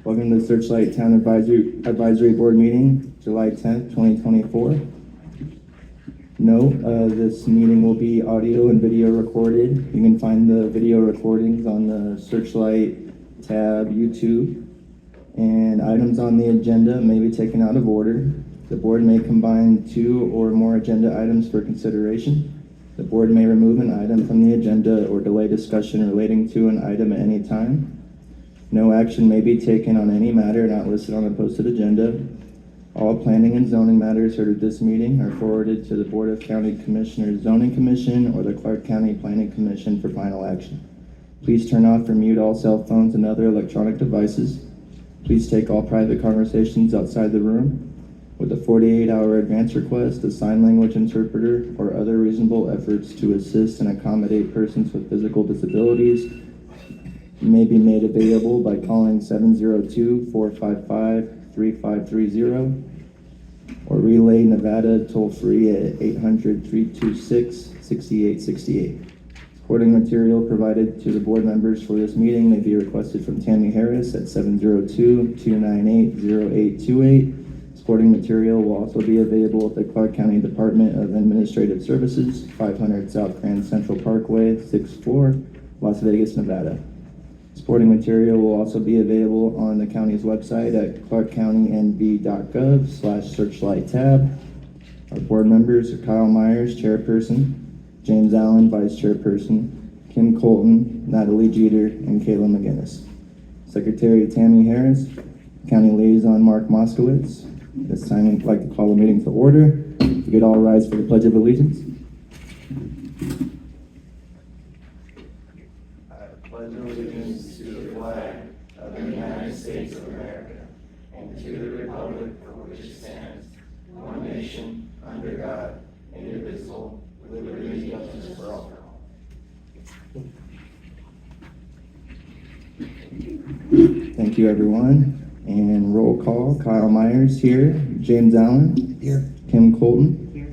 Welcome to the Searchlight Town Advisory Board meeting, July 10th, 2024. Note, this meeting will be audio and video recorded. You can find the video recordings on the Searchlight tab, YouTube, and items on the agenda may be taken out of order. The board may combine two or more agenda items for consideration. The board may remove an item from the agenda or delay discussion relating to an item at any time. No action may be taken on any matter not listed on the posted agenda. All planning and zoning matters heard at this meeting are forwarded to the Board of County Commissioners Zoning Commission or the Clark County Planning Commission for final action. Please turn off or mute all cell phones and other electronic devices. Please take all private conversations outside the room. With a 48-hour advance request, a sign language interpreter, or other reasonable efforts to assist and accommodate persons with physical disabilities may be made available by calling 702-455-3530 or Relay Nevada toll-free at 800-326-6868. Supporting material provided to the board members for this meeting may be requested from Tammy Harris at 702-298-0828. Supporting material will also be available at the Clark County Department of Administrative Services, 500 South Grand Central Parkway, 6th floor, Las Vegas, Nevada. Supporting material will also be available on the county's website at clarkcountynv.gov/searchlight tab. Our board members are Kyle Myers, Chairperson, James Allen, Vice Chairperson, Kim Colton, Natalie Jeter, and Kayla McGinnis. Secretary Tammy Harris, County Liaison Mark Moskowitz. At this time, I'd like to call the meeting to order. If you could all rise for the Pledge of Allegiance. I pledge allegiance to the flag of the United States of America and to the republic for which it stands, one nation, under God, indivisible, with liberty and justice for all. Thank you, everyone. And roll call, Kyle Myers here, James Allen. Here. Kim Colton. Here.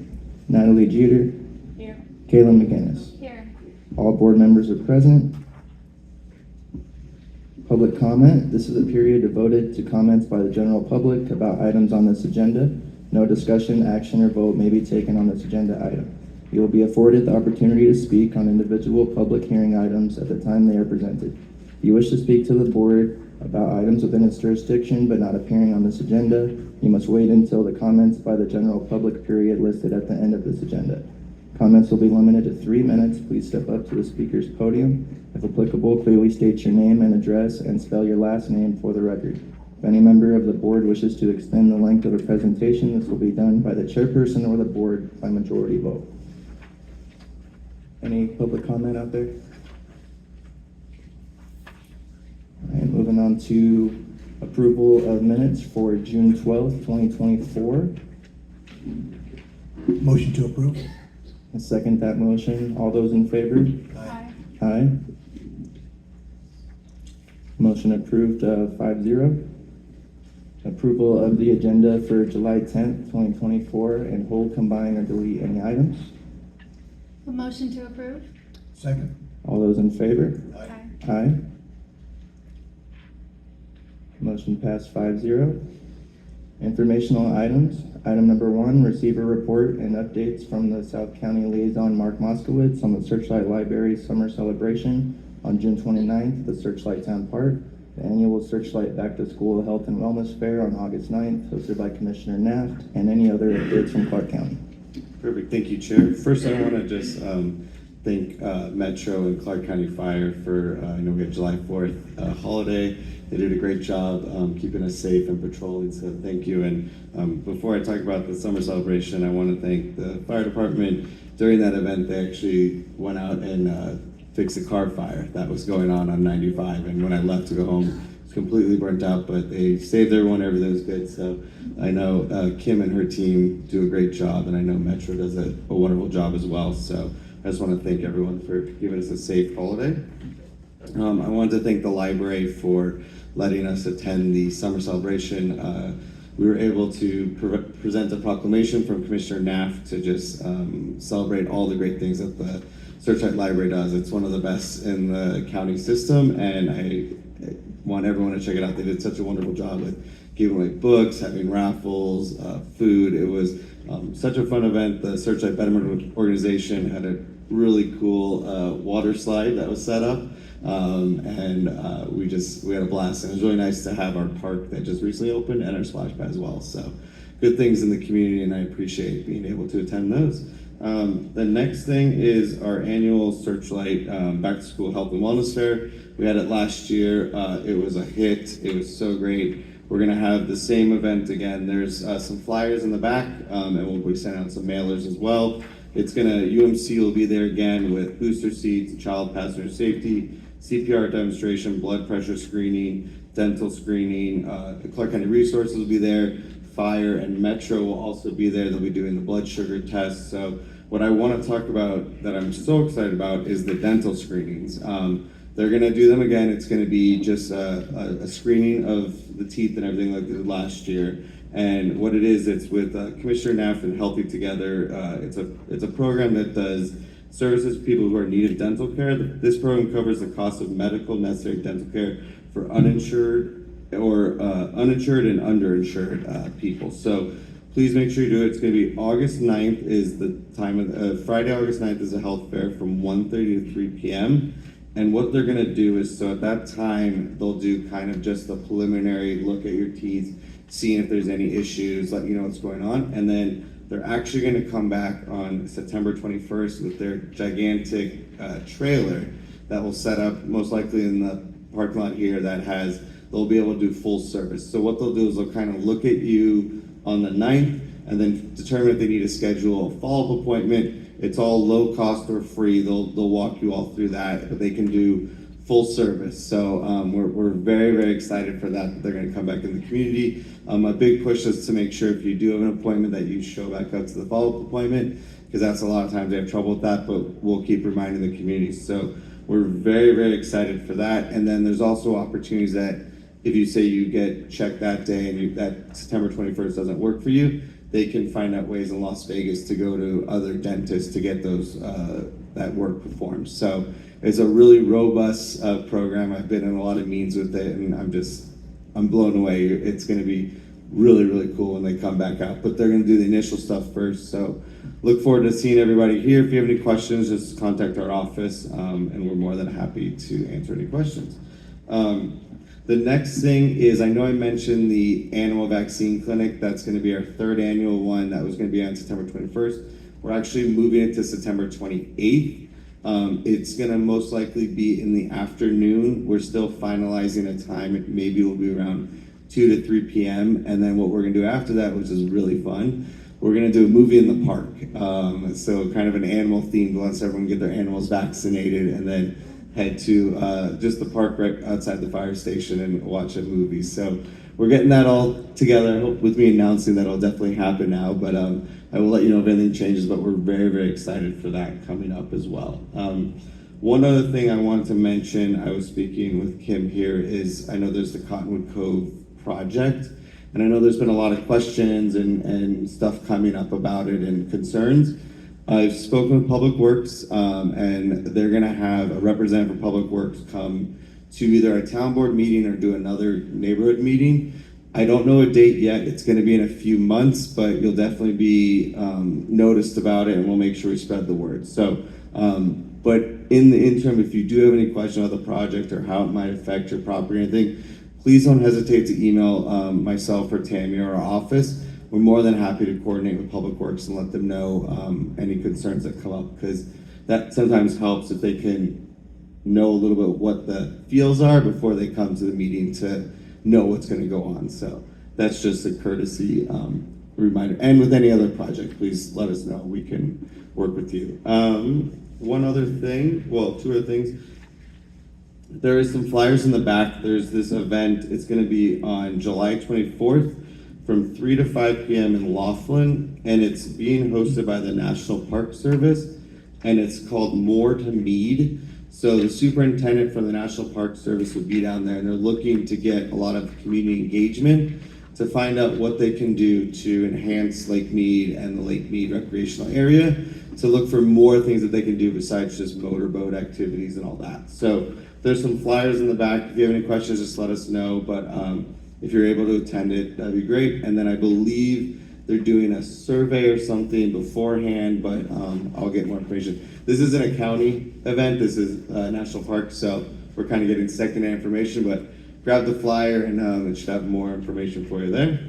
Natalie Jeter. Here. Kayla McGinnis. Here. All board members are present. Public comment. This is a period devoted to comments by the general public about items on this agenda. No discussion, action, or vote may be taken on this agenda item. You will be afforded the opportunity to speak on individual public hearing items at the time they are presented. If you wish to speak to the board about items within its jurisdiction but not appearing on this agenda, you must wait until the comments by the general public period listed at the end of this agenda. Comments will be limited to 3 minutes. Please step up to the speaker's podium. If applicable, clearly state your name and address and spell your last name for the record. If any member of the board wishes to extend the length of a presentation, this will be done by the chairperson or the board by majority vote. Any public comment out there? All right, moving on to approval of minutes for June 12th, 2024. Motion to approve. I second that motion. All those in favor? Aye. Aye. Motion approved, 5-0. Approval of the agenda for July 10th, 2024, and hold, combine, or delete any items. A motion to approve? Second. All those in favor? Aye. Aye. Motion passed 5-0. Informational items. Item number 1, receiver report and updates from the South County Liaison Mark Moskowitz on the Searchlight Library Summer Celebration on June 29th at the Searchlight Town Park. The annual Searchlight Back to School Health and Wellness Fair on August 9th, hosted by Commissioner Naft, and any other updates from Clark County. Perfect, thank you, Chair. First, I want to just thank Metro and Clark County Fire for, I know we had July 4th holiday. They did a great job keeping us safe and patrolling, so thank you. And before I talk about the summer celebration, I want to thank the fire department. During that event, they actually went out and fixed a car fire that was going on 95. And when I left to go home, it was completely burnt out, but they saved everyone, everything was good. So I know Kim and her team do a great job, and I know Metro does a wonderful job as well. So I just want to thank everyone for giving us a safe holiday. I wanted to thank the library for letting us attend the summer celebration. We were able to present a proclamation from Commissioner Naft to just celebrate all the great things that the Searchlight Library does. It's one of the best in the county system, and I want everyone to check it out. They did such a wonderful job with giving away books, having raffles, food. It was such a fun event. The Searchlight Betterment organization had a really cool water slide that was set up, and we had a blast. And it was really nice to have our park that just recently opened and our splash pad as well. So good things in the community, and I appreciate being able to attend those. The next thing is our annual Searchlight Back to School Health and Wellness Fair. We had it last year. It was a hit. It was so great. We're gonna have the same event again. There's some flyers in the back, and we'll be sending out some mailers as well. UMC will be there again with booster seats, child passenger safety, CPR demonstration, blood pressure screening, dental screening. Clark County Resources will be there. Fire and Metro will also be there. They'll be doing the blood sugar test. So what I want to talk about that I'm so excited about is the dental screenings. They're going to do them again. It's going to be just a screening of the teeth and everything like they did last year. And what it is, it's with Commissioner Naff and Healthy Together. It's a program that does services for people who are in need of dental care. This program covers the cost of medical necessary dental care for uninsured and underinsured people. So please make sure you do it. It's going to be August 9th is the time of Friday, August 9th is a health fair from 1:30 to 3 p.m. And what they're going to do is, so at that time, they'll do kind of just a preliminary look at your teeth, seeing if there's any issues, let you know what's going on. And then they're actually going to come back on September 21st with their gigantic trailer that will set up most likely in the parking lot here they'll be able to do full service. So what they'll do is they'll kind of look at you on the 9th and then determine if they need to schedule a follow-up appointment. It's all low cost or free. They'll walk you all through that, but they can do full service. So we're very, very excited for that. They're going to come back in the community. A big push is to make sure if you do have an appointment that you show back up to the follow-up appointment, because that's a lot of times they have trouble with that, but we'll keep reminding the community. So we're very, very excited for that. And then there's also opportunities that if you say you get checked that day and that September 21st doesn't work for you, they can find out ways in Las Vegas to go to other dentists to get those that work performed. So it's a really robust program. I've been in a lot of meetings with it, and I'm blown away. It's going to be really, really cool when they come back out. But they're going to do the initial stuff first. So look forward to seeing everybody here. If you have any questions, just contact our office, and we're more than happy to answer any questions. The next thing is, I know I mentioned the animal vaccine clinic. That's going to be our third annual one. That was going to be on September 21st. We're actually moving it to September 28th. It's going to most likely be in the afternoon. We're still finalizing a time. It maybe will be around 2 to 3 p.m. And then what we're going to do after that, which is really fun, we're going to do a movie in the park. So kind of an animal themed, once everyone get their animals vaccinated, and then head to just the park right outside the fire station and watch a movie. So we're getting that all together. I hope with me announcing that it'll definitely happen now, but I will let you know if anything changes, but we're very, very excited for that coming up as well. One other thing I wanted to mention, I was speaking with Kim here, is I know there's the Cottonwood Cove project, and I know there's been a lot of questions and stuff coming up about it and concerns. I've spoken with Public Works, and they're going to have a representative from Public Works come to either a town board meeting or do another neighborhood meeting. I don't know a date yet. It's going to be in a few months, but you'll definitely be noticed about it, and we'll make sure we spread the word. So, but in the interim, if you do have any questions about the project or how it might affect your property or anything, please don't hesitate to email myself or Tammy or our office. We're more than happy to coordinate with Public Works and let them know any concerns that come up, because that sometimes helps if they can know a little bit what the feels are before they come to the meeting to know what's going to go on. So that's just a courtesy reminder. And with any other project, please let us know. We can work with you. One other thing, well, two other things. There is some flyers in the back. There's this event. It's going to be on July 24th. From 3 to 5 p.m. in Laughlin, and it's being hosted by the National Park Service, and it's called More to Mead. So the superintendent from the National Park Service will be down there, and they're looking to get a lot of community engagement to find out what they can do to enhance Lake Mead and the Lake Mead recreational area, to look for more things that they can do besides just motorboat activities and all that. So there's some flyers in the back. If you have any questions, just let us know. But if you're able to attend it, that'd be great. And then I believe they're doing a survey or something beforehand, but I'll get more information. This isn't a county event. This is a national park, so we're kind of getting secondhand information. But grab the flyer, and it should have more information for you there.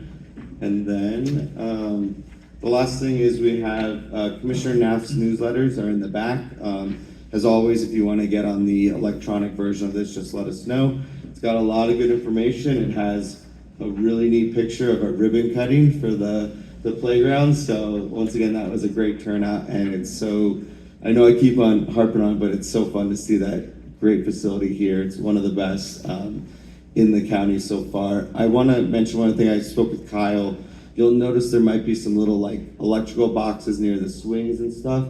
And then the last thing is we have Commissioner Knapp's newsletters are in the back. As always, if you want to get on the electronic version of this, just let us know. It's got a lot of good information. It has a really neat picture of a ribbon cutting for the playground. So once again, that was a great turnout, and it's so, I know I keep on harping on, but it's so fun to see that great facility here. It's one of the best in the county so far. I want to mention one thing. I spoke with Kyle. You'll notice there might be some little like electrical boxes near the swings and stuff.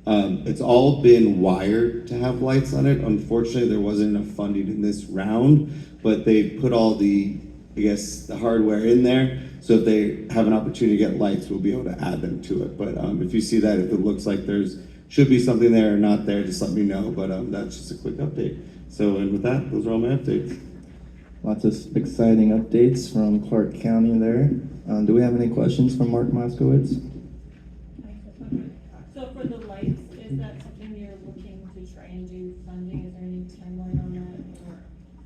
It's all been wired to have lights on it. Unfortunately, there wasn't enough funding in this round, but they put all the, I guess, the hardware in there. So if they have an opportunity to get lights, we'll be able to add them to it. But if you see that, if it looks like should be something there or not there, just let me know. But that's just a quick update. So, and with that, those are all my updates. Lots of exciting updates from Clark County there. Do we have any questions from Mark Moskowitz? So for the lights, is that something you're looking to try and do funding? Is there any timeline on that? Or?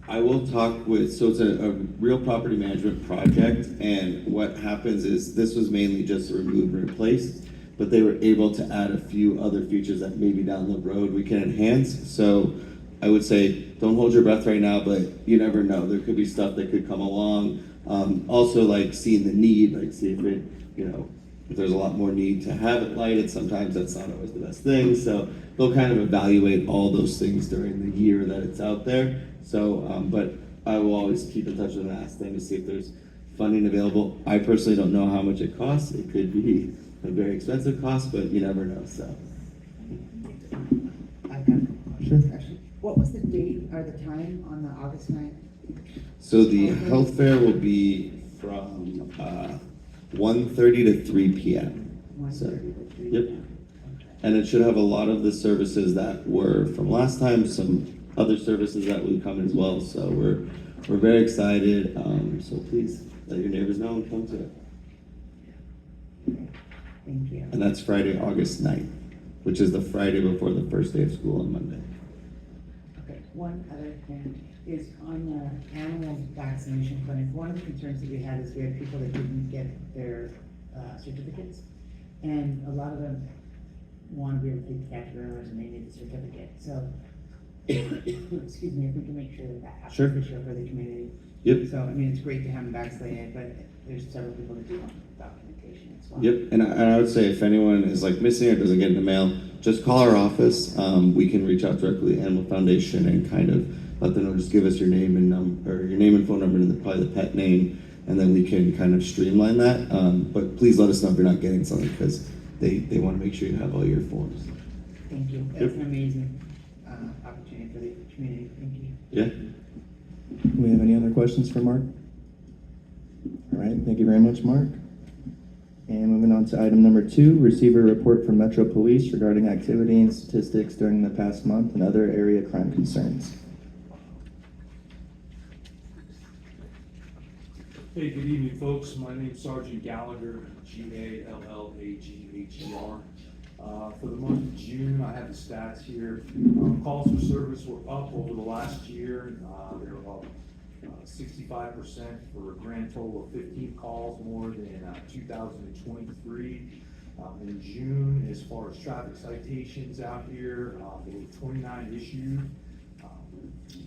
I will talk with, so it's a real property management project, and what happens is this was mainly just a remove and replace, but they were able to add a few other features that maybe down the road we can enhance. So I would say, don't hold your breath right now, but you never know. There could be stuff that could come along. Also, like seeing the need, like see if it, if there's a lot more need to have it lighted. Sometimes that's not always the best thing. So they'll kind of evaluate all those things during the year that it's out there. So, but I will always keep in touch with them and ask them to see if there's funding available. I personally don't know how much it costs. It could be a very expensive cost, but you never know. So. I have a Sure. question. What was the date or the time on the August 9th? So the health fair will be from 1:30 to 3 p.m. 1:30 So, to 3 yep. p.m. Okay. And it should have a lot of the services that were from last time, some other services that will come as well. So we're very excited. So please let your neighbors know and come to it. Okay. Thank you. And that's Friday, August 9th, which is the Friday before the first day of school on Monday. Okay, one other thing is on the animal vaccination clinic, one of the concerns that we had is we had people that didn't get their certificates. And a lot of them want to be able to take the cat to groomers and they need the certificate. So, excuse me, if we can make sure that that happens Sure. this year for the community. Yep. So, I mean, it's great to have them vaccinated, but there's several people that do want documentation as well. Yep, and I would say if anyone is like missing or doesn't get in the mail, just call our office. We can reach out directly to Animal Foundation and kind of let them know. Just give us your name and or your name and phone number, and probably the pet name, and then we can kind of streamline that. But please let us know if you're not getting something because they want to make sure you have all your forms. Thank you. That's an amazing opportunity for the community. Thank you. Yeah. Do we have any other questions for Mark? All right, thank you very much, Mark. And moving on to item number 2, receive a report from Metro Police regarding activity and statistics during the past month and other area crime concerns. Hey, good evening, folks. My name's Sergeant Gallagher, Gallagher. For the month of June, I have the stats here. Calls for service were up over the last year. They were up 65% for a grand total of 15 calls more than 2023. In June, as far as traffic citations out here, there were 29 issued.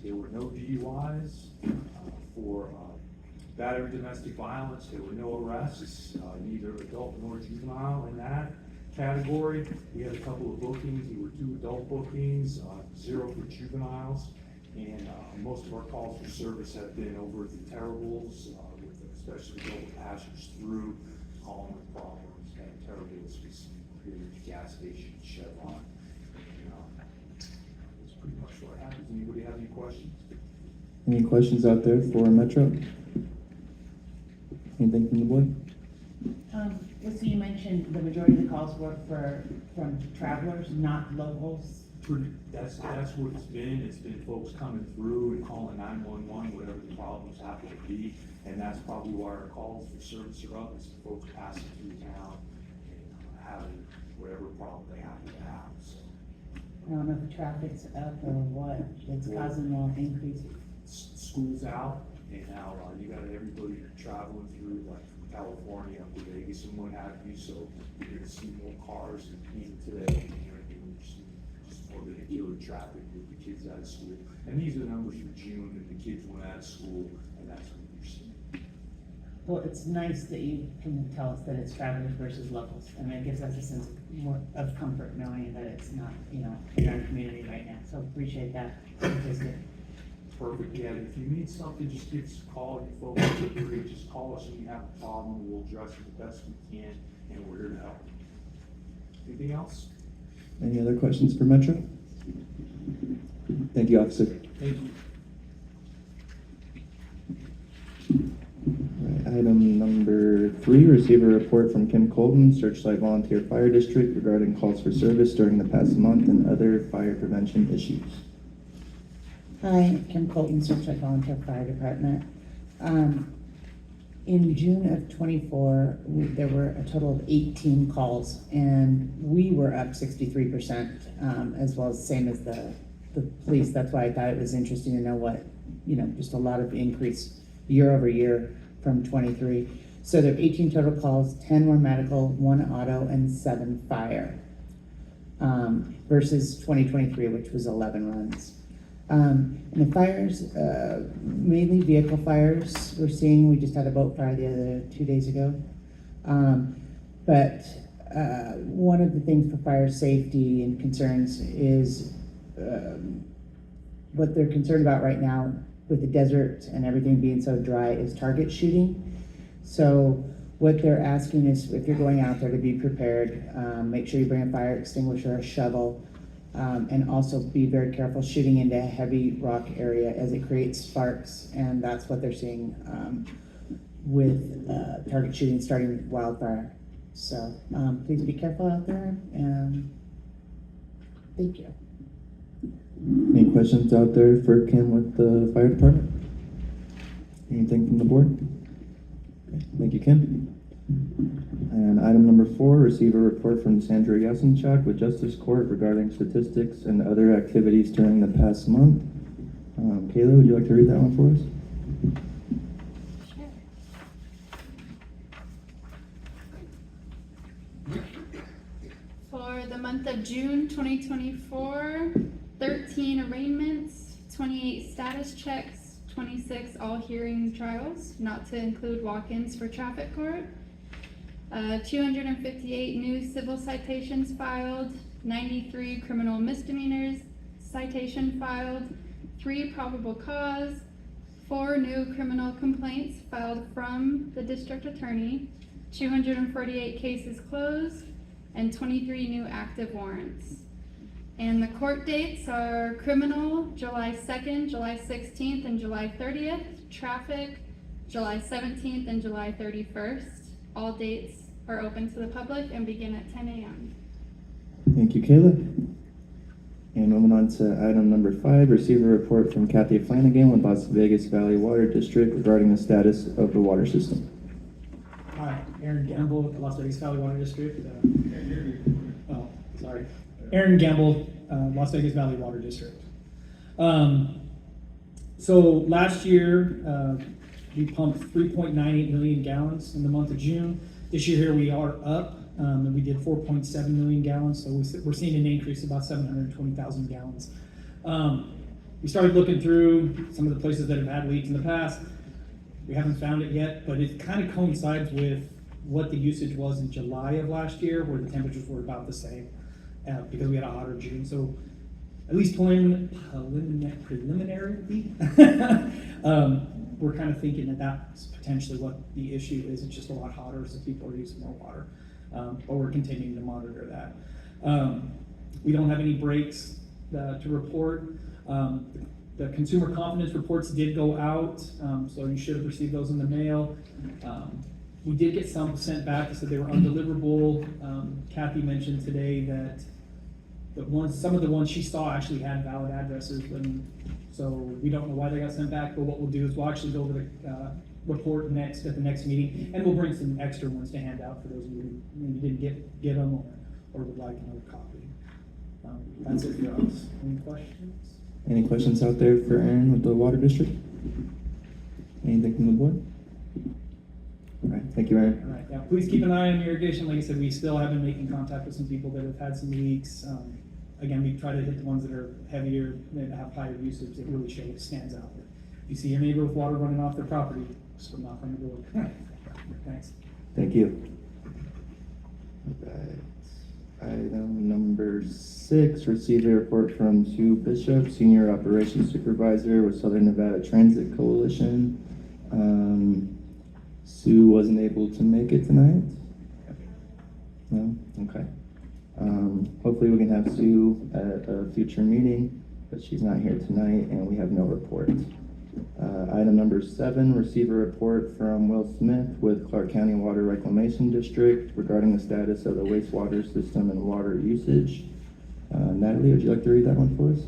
There were no DUIs. For battery, domestic violence, there were no arrests, neither adult nor juvenile in that category. We had a couple of bookings. There were 2 adult bookings, 0 for juveniles. And most of our calls for service have been over at the Terribles, with especially double passers through, calling with problems, and Terribles was here at the gas station, Chevron. That's pretty much what happens. Anybody have any questions? Any questions out there for Metro? Anything from the board? So you mentioned the majority of the calls were from travelers, not locals That's what it's been. It's been folks coming through and calling 911, whatever the problems happen to be. And that's probably why our calls for service are up, is folks passing through town and having whatever problem they happen to have, so. I don't know if traffic's up or what, it's causing more increase. School's out, and now you got everybody traveling through, like from California up to Vegas and what have you, so you're gonna see more cars even today. You know what I mean? You're seeing just more vehicular traffic with the kids out of school. And these are the numbers for June, and the kids went out of school, and that's what you're seeing. Well, it's nice that you can tell us that it's travelers versus locals. I mean, it gives us a sense more of comfort knowing that it's not, you know, in our community right now. So appreciate that. It's good. Perfect, yeah, if you need something, just give us a call, you folks are great, just call us when you have a problem, we'll address it the best we can, and we're here to help. Anything else? Any other questions for Metro? Thank you, officer. Thank you. Right, item number 3, receive a report from Kim Colton, Searchlight Volunteer Fire District regarding calls for service during the past month and other fire prevention issues. Hi, Kim Colton, Searchlight Volunteer Fire Department. In June of '24, there were a total of 18 calls, and we were up 63%, as well as same as the police. That's why I thought it was interesting to know what, you know, just a lot of increase year over year from 23. So there are 18 total calls, 10 were medical, 1 auto, and 7 fire, versus 2023, which was 11 runs. And the fires, mainly vehicle fires we're seeing. We just had a boat fire the other 2 days ago. But one of the things for fire safety and concerns is what they're concerned about right now with the desert and everything being so dry is target shooting. So what they're asking is, if you're going out there, to be prepared, make sure you bring a fire extinguisher, a shovel, and also be very careful shooting into a heavy rock area as it creates sparks, and that's what they're seeing with target shooting starting wildfire. So please be careful out there, and thank you. Any questions out there for Kim with the fire department? Anything from the board? Okay, thank you, Kim. And item number 4, receive a report from Sandra Yasinchak with Justice Court regarding statistics and other activities during the past month. Kayla, would you like to read that one for us? Sure. For the month of June 2024, 13 arraignments, 28 status checks, 26 all hearing trials, not to include walk-ins for traffic court. 258 new civil citations filed, 93 criminal misdemeanors citation filed, 3 probable cause, 4 new criminal complaints filed from the district attorney, 248 cases closed, and 23 new active warrants. And the court dates are criminal, July 2nd, July 16th, and July 30th, traffic, July 17th and July 31st. All dates are open to the public and begin at 10 a.m. Thank you, Kayla. And moving on to item number 5, receive a report from Kathy Flanagan with Las Vegas Valley Water District regarding the status of the water system. Hi, Aaron Gamble with the Las Vegas Valley Water District. Aaron Gamble, Las Vegas Valley Water District. So last year, we pumped 3.98 million gallons in the month of June. This year here we are up, and we did 4.7 million gallons, so we're seeing an increase of about 720,000 gallons. We started looking through some of the places that have had leaks in the past. We haven't found it yet, but it kind of coincides with what the usage was in July of last year, where the temperatures were about the same, because we had a hotter June. So at least preliminarily, we're kind of thinking that that's potentially what the issue is. It's just a lot hotter, so people are using more water. But we're continuing to monitor that. We don't have any breaks to report. The consumer confidence reports did go out, so you should have received those in the mail. We did get some sent back that said they were undeliverable. Kathy mentioned today that some of the ones she saw actually had valid addresses, and so we don't know why they got sent back, but what we'll do is we'll actually go over the, report at the next meeting, and we'll bring some extra ones to hand out for those of you who maybe didn't get them or would like another copy. That's it for us. Any questions? Any questions out there for Aaron with the water district? Anything from the board? All right, thank you, Aaron. All right, yeah, please keep an eye on irrigation. Like I said, we still have been making contact with some people that have had some leaks. Again, we try to hit the ones that are heavier, that have higher usage, that really stands out. If you see your neighbor with water running off their property, just knock on the door. Thanks. Thank you. All right. Item number 6, receive a report from Sue Bishop, Senior Operations Supervisor with Southern Nevada Transit Coalition. Sue wasn't able to make it tonight? No? Okay. Hopefully we can have Sue at a future meeting, but she's not here tonight and we have no report. Item number 7, receive a report from Will Smith with Clark County Water Reclamation District regarding the status of the wastewater system and water usage. Natalie, would you like to read that one for us?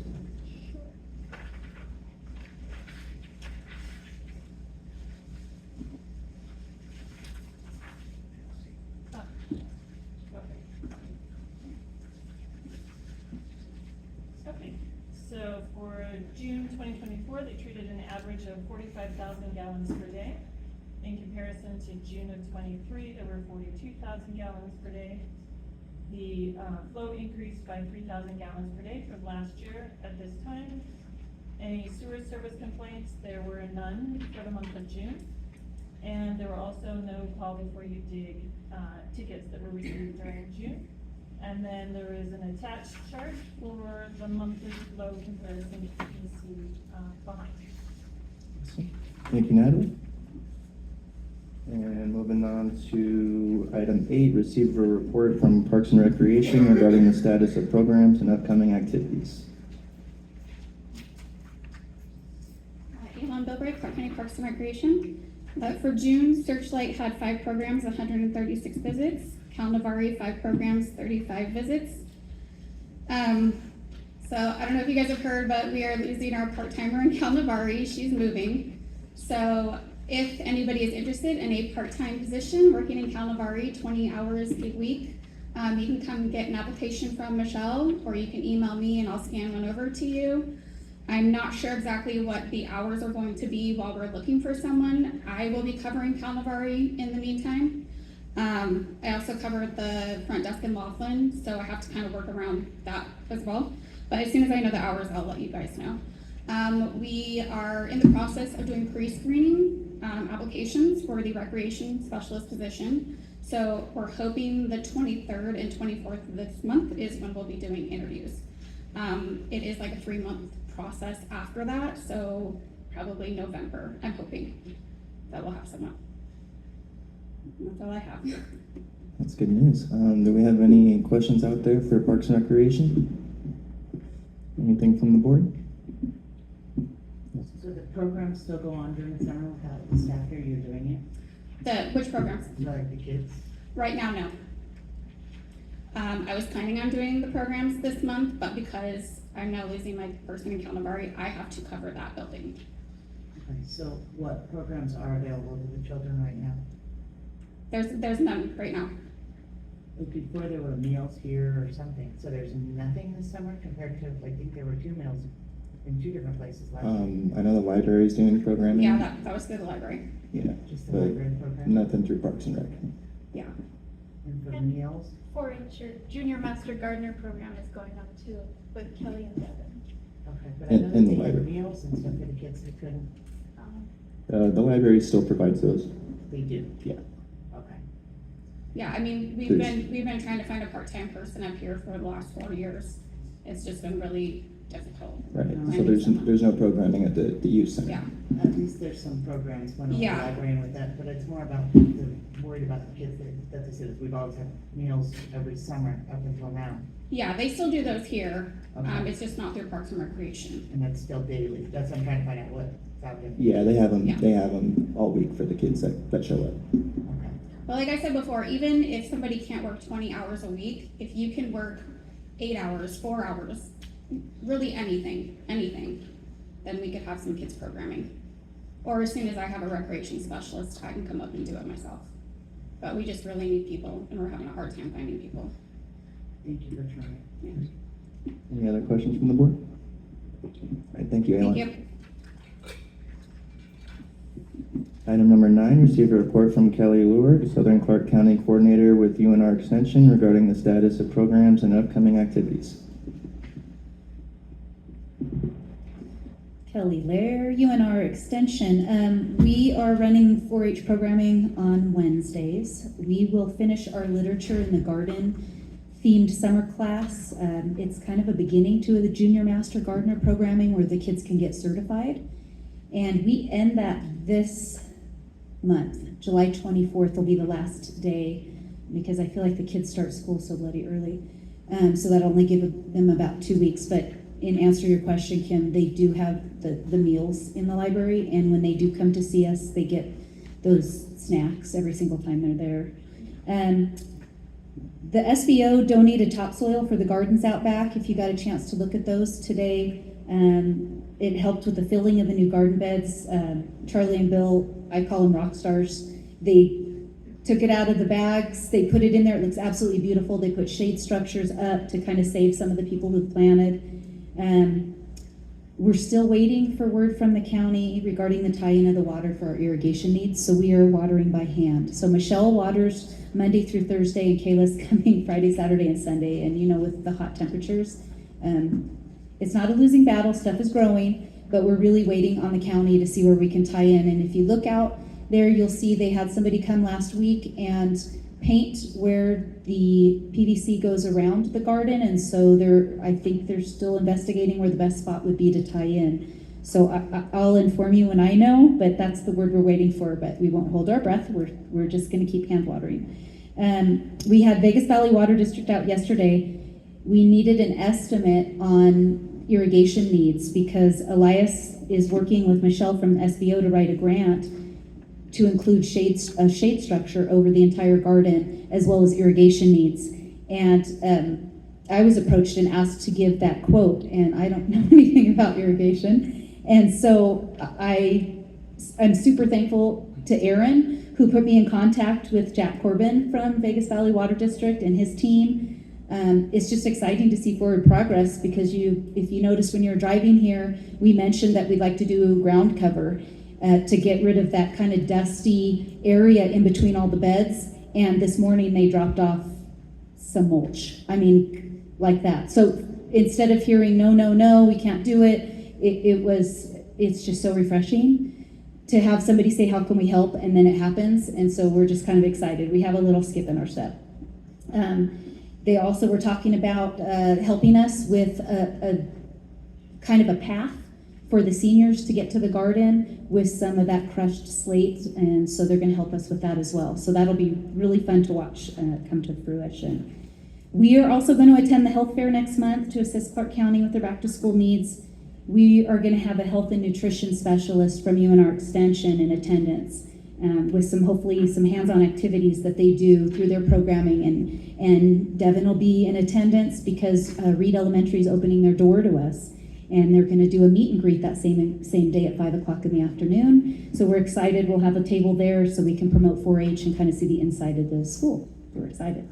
Okay, so for June 2024, they treated an average of 45,000 gallons per day. In comparison to June of '23, there were 42,000 gallons per day. The flow increased by 3,000 gallons per day from last year at this time. Any sewer service complaints, there were none for the month of June. And there were also no call before you dig tickets that were received during June. And then there is an attached chart for the monthly flow comparison that you can see behind. Thank you, Natalie. And moving on to item 8, receive a report from Parks and Recreation regarding the status of programs and upcoming activities. Elon Bilbrick, Clark County Parks and Recreation. For June, Searchlight had 5 programs, 136 visits. Calnavari, 5 programs, 35 visits. So I don't know if you guys have heard, but we are losing our part-timer in Calnavari. She's moving. So if anybody is interested in a part-time position working in Calnavari, 20 hours a week, you can come get an application from Michelle, or you can email me and I'll scan one over to you. I'm not sure exactly what the hours are going to be while we're looking for someone. I will be covering Calnavari in the meantime. I also covered the front desk in Laughlin, so I have to kind of work around that as well. But as soon as I know the hours, I'll let you guys know. We are in the process of doing pre-screening applications for the recreation specialist position. So we're hoping the 23rd and 24th of this month is when we'll be doing interviews. It is like a 3-month process after that, so probably November, I'm hoping that we'll have someone. That's all I have. That's good news. Do we have any questions out there for Parks and Recreation? Anything from the board? So the programs still go on during the summer without the staff here, you're doing Which programs? it? Like the kids? Right now, no. I was planning on doing the programs this month, but because I'm now losing my person in Calnavari, I have to cover that building. Okay, so what programs are available to the children right now? There's none right now. Before there were meals here or something, so there's nothing this summer compared to, I think there were 2 meals in 2 different places last year. I know the library's doing programming. Yeah, that was through the library. Yeah, Just the but library program? nothing through Parks and Rec. Yeah. And for the meals? 4-H or Junior Master Gardener program is going on too with Kelly and Devin. Okay, but I In know the that they had library. meals and stuff for the kids that couldn't, The library still provides those. they do? Yeah. Okay. Yeah, I mean, we've been trying to find a part-time person up here for the last 4 years. It's just been really difficult. Right, No, so there's no programming at the youth center. Yeah. At least there's some programs going on in the Yeah. library and with that, but it's more about worried about the kids that they said, we've always had meals every summer up until now, Yeah, they still do those here. Okay. It's just not through Parks and Recreation. and that's still daily. That's what I'm trying to find out what's happening. Yeah, they have them. Yeah. They have them all week for the kids that show up. Okay. But like I said before, even if somebody can't work 20 hours a week, if you can work 8 hours, 4 hours, really anything, then we could have some kids programming. Or as soon as I have a recreation specialist, I can come up and do it myself. But we just really need people, and we're having a hard time finding people. Thank you for trying. Yeah. Any other questions from the board? All right, thank you, Ayla. Thank you. Item number 9, receive a report from Kelly Lewert, Southern Clark County Coordinator with UNR Extension regarding the status of programs and upcoming activities. Kelly Lair, UNR Extension. We are running 4-H programming on Wednesdays. We will finish our literature in the garden themed summer class. It's kind of a beginning to the Junior Master Gardener programming where the kids can get certified. And we end that this month. July 24th will be the last day because I feel like the kids start school so bloody early. So that'll only give them about 2 weeks. But in answer to your question, Kim, they do have the meals in the library, and when they do come to see us, they get those snacks every single time they're there. The SVO donated topsoil for the gardens out back. If you got a chance to look at those today, it helped with the filling of the new garden beds. Charlie and Bill, I call them rock stars. They took it out of the bags, they put it in there, it looks absolutely beautiful. They put shade structures up to kind of save some of the people who planted. We're still waiting for word from the county regarding the tie-in of the water for our irrigation needs, so we are watering by hand. So Michelle waters Monday through Thursday, and Kayla's coming Friday, Saturday, and Sunday. And with the hot temperatures, it's not a losing battle, stuff is growing, but we're really waiting on the county to see where we can tie in. And if you look out there, you'll see they had somebody come last week and paint where the PVC goes around the garden, and so I think they're still investigating where the best spot would be to tie in. So I'll inform you when I know, but that's the word we're waiting for, but we won't hold our breath. We're just gonna keep hand watering. We had Vegas Valley Water District out yesterday. We needed an estimate on irrigation needs because Elias is working with Michelle from SBO to write a grant to include a shade structure over the entire garden as well as irrigation needs. And I was approached and asked to give that quote, and I don't know anything about irrigation. And so I'm super thankful to Aaron, who put me in contact with Jack Corbin from Vegas Valley Water District and his team. It's just exciting to see forward progress because if you notice when you're driving here, we mentioned that we'd like to do ground cover to get rid of that kind of dusty area in between all the beds. And this morning they dropped off some mulch. I mean, like that. So instead of hearing no, we can't do it, it's just so refreshing to have somebody say, how can we help? And then it happens. And so we're just kind of excited. We have a little skip in our step. They also were talking about helping us with a kind of a path for the seniors to get to the garden with some of that crushed slate, and so they're going to help us with that as well. So that'll be really fun to watch come to fruition. We are also going to attend the health fair next month to assist Clark County with their back to school needs. We are going to have a health and nutrition specialist from UNR Extension in attendance with hopefully some hands-on activities that they do through their programming, and Devin will be in attendance because Reed Elementary is opening their door to us. And they're going to do a meet and greet that same day at 5 o'clock in the afternoon. So we're excited. We'll have a table there so we can promote 4-H and kind of see the inside of the school. We're excited.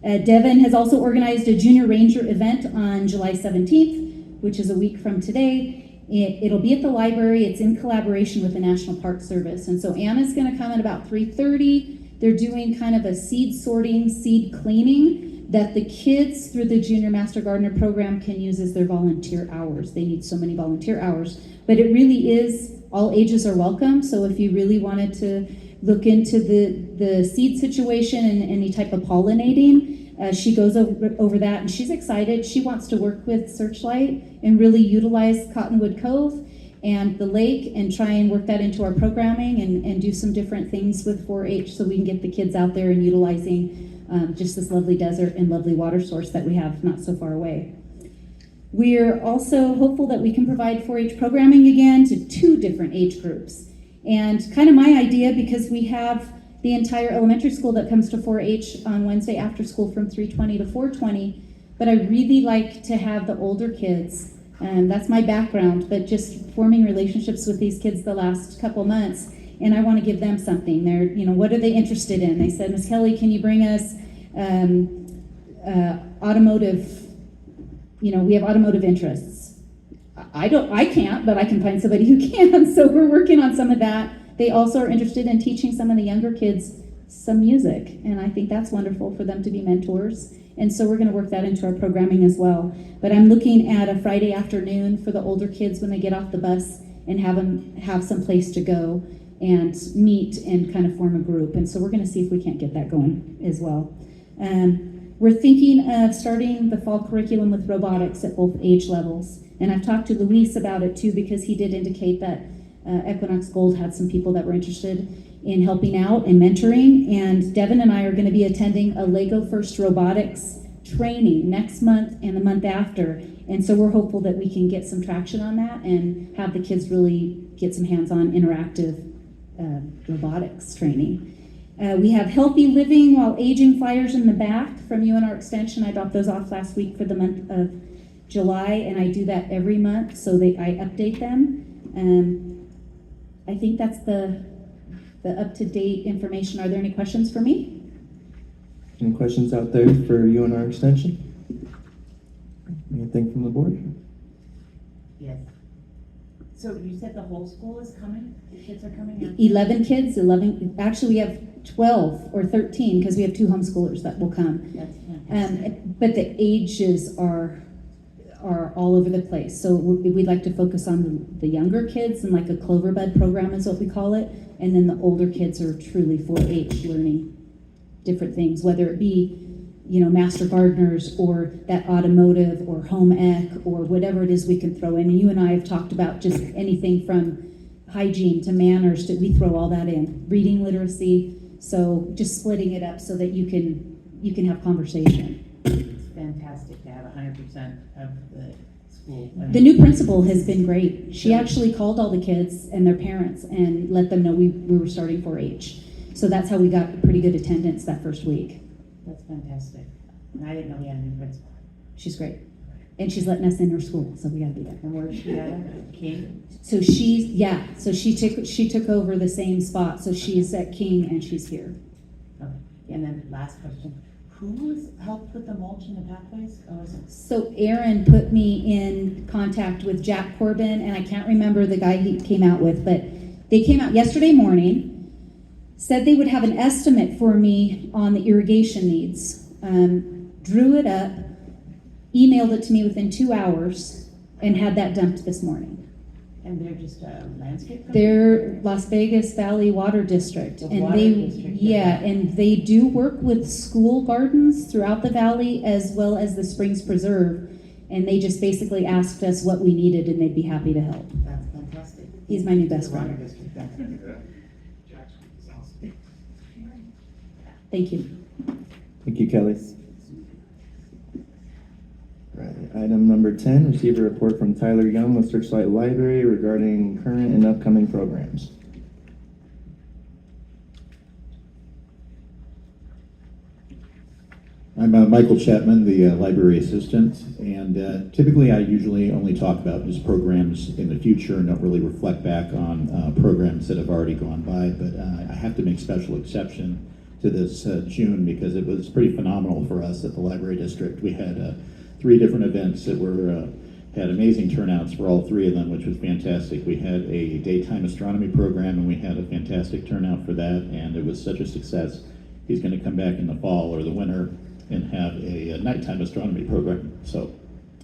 Devin has also organized a Junior Ranger event on July 17th, which is a week from today. It'll be at the library. It's in collaboration with the National Park Service. And so Anna's going to come at about 3:30. They're doing kind of a seed sorting, seed cleaning that the kids through the Junior Master Gardener program can use as their volunteer hours. They need so many volunteer hours, but it really is, all ages are welcome. So if you really wanted to look into the seed situation and any type of pollinating, she goes over that, and she's excited. She wants to work with Searchlight and really utilize Cottonwood Cove and the lake and try and work that into our programming and do some different things with 4-H so we can get the kids out there and utilizing just this lovely desert and lovely water source that we have not so far away. We're also hopeful that we can provide 4-H programming again to 2 different age groups. And kind of my idea, because we have the entire elementary school that comes to 4-H on Wednesday after school from 3:20 to 4:20, But I really like to have the older kids, and that's my background, but just forming relationships with these kids the last couple months, and I want to give them something. They're, what are they interested in? They said, Miss Kelly, can you bring us automotive, we have automotive interests. I can't, but I can find somebody who can, so we're working on some of that. They also are interested in teaching some of the younger kids some music, and I think that's wonderful for them to be mentors. And so we're going to work that into our programming as well. But I'm looking at a Friday afternoon for the older kids when they get off the bus and have them have some place to go and meet and kind of form a group. And so we're going to see if we can't get that going as well. We're thinking of starting the fall curriculum with robotics at both age levels. And I've talked to Luis about it too, because he did indicate that Equinox Gold had some people that were interested in helping out and mentoring. And Devin and I are going to be attending a Lego First Robotics training next month and the month after. And so we're hopeful that we can get some traction on that and have the kids really get some hands-on interactive robotics training. We have Healthy Living While Aging flyers in the back from UNR Extension. I dropped those off last week for the month of July, and I do that every month, so I update them. I think that's the up-to-date information. Are there any questions for me? Any questions out there for UNR Extension? Anything from the board? Yes. So you said the whole school is coming? The kids are coming out? 11 kids, actually we have 12 or 13 because we have 2 homeschoolers that will come. That's fantastic. But the ages are all over the place. So we'd like to focus on the younger kids, and like a Cloverbud program is what we call it. And then the older kids are truly 4-H learning different things, whether it be, master gardeners or that automotive or home ec or whatever it is we can throw in. And you and I have talked about just anything from hygiene to manners we throw all that in. Reading literacy. So just splitting it up so that you can have conversation. It's fantastic to have 100% of the school. The new principal has been great. She actually called all the kids and their parents and let them know we were starting 4-H. So that's how we got pretty good attendance that first week. That's fantastic. And I didn't know we had a new principal. She's great. And she's letting us in her school, so we gotta be there. And where is she at? King? So she took over the same spot. So she's at King and she's here. Okay. And then last question. Who helped with the mulch in the pathways? Oh, is it? So Aaron put me in contact with Jack Corbin, and I can't remember the guy he came out with, but they came out yesterday morning, said they would have an estimate for me on the irrigation needs. Drew it up, emailed it to me within 2 hours, and had that dumped this morning. And they're just a landscape company? They're Las Vegas Valley Water District. The And water they, district, yeah, okay. and they do work with school gardens throughout the valley as well as the Springs Preserve. And they just basically asked us what we needed and they'd be happy to help. That's fantastic. He's my new best The water friend. district, that's good. Thank you. Thank you, Kelly. Right. Item number 10, receive a report from Tyler Young with Searchlight Library regarding current and upcoming programs. I'm Michael Chapman, the library assistant, and typically I usually only talk about just programs in the future and don't really reflect back on programs that have already gone by, but I have to make special exception to this June because it was pretty phenomenal for us at the library district. We had 3 different events that had amazing turnouts for all 3 of them, which was fantastic. We had a daytime astronomy program and we had a fantastic turnout for that, and it was such a success. He's going to come back in the fall or the winter and have a nighttime astronomy program. So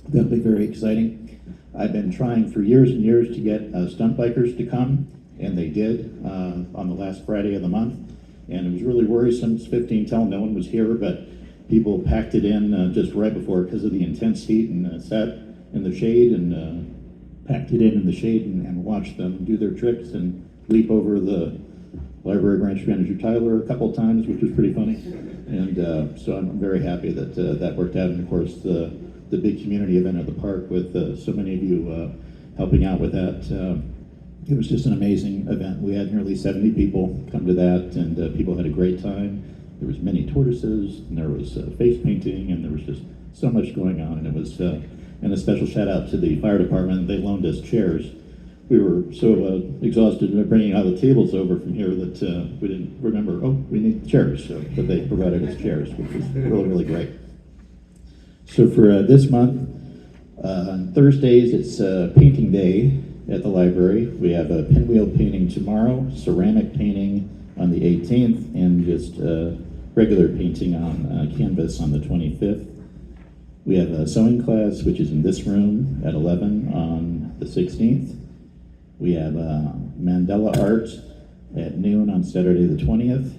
that'll be very exciting. I've been trying for years and years to get stunt bikers to come, and they did on the last Friday of the month. And it was really worrisome. It's 15 till no one was here, but people packed it in just right before because of the intense heat and sat in the shade and packed it in the shade and watched them do their tricks and leap over the library branch manager Tyler a couple of times, which was pretty funny. And so I'm very happy that that worked out. And of course, the big community event at the park with so many of you helping out with that. It was just an amazing event. We had nearly 70 people come to that, and people had a great time. There was many tortoises, and there was face painting, and there was just so much going on, and it was, and a special shout out to the fire department. They loaned us chairs. We were so exhausted by bringing all the tables over from here that we didn't remember, oh, we need chairs, so, but they provided us chairs, which was really, really great. So for this month, on Thursdays, it's painting day at the library. We have a pinwheel painting tomorrow, ceramic painting on the 18th, and just regular painting on canvas on the 25th. We have a sewing class, which is in this room at 11 on the 16th. We have mandala art at noon on Saturday the 20th.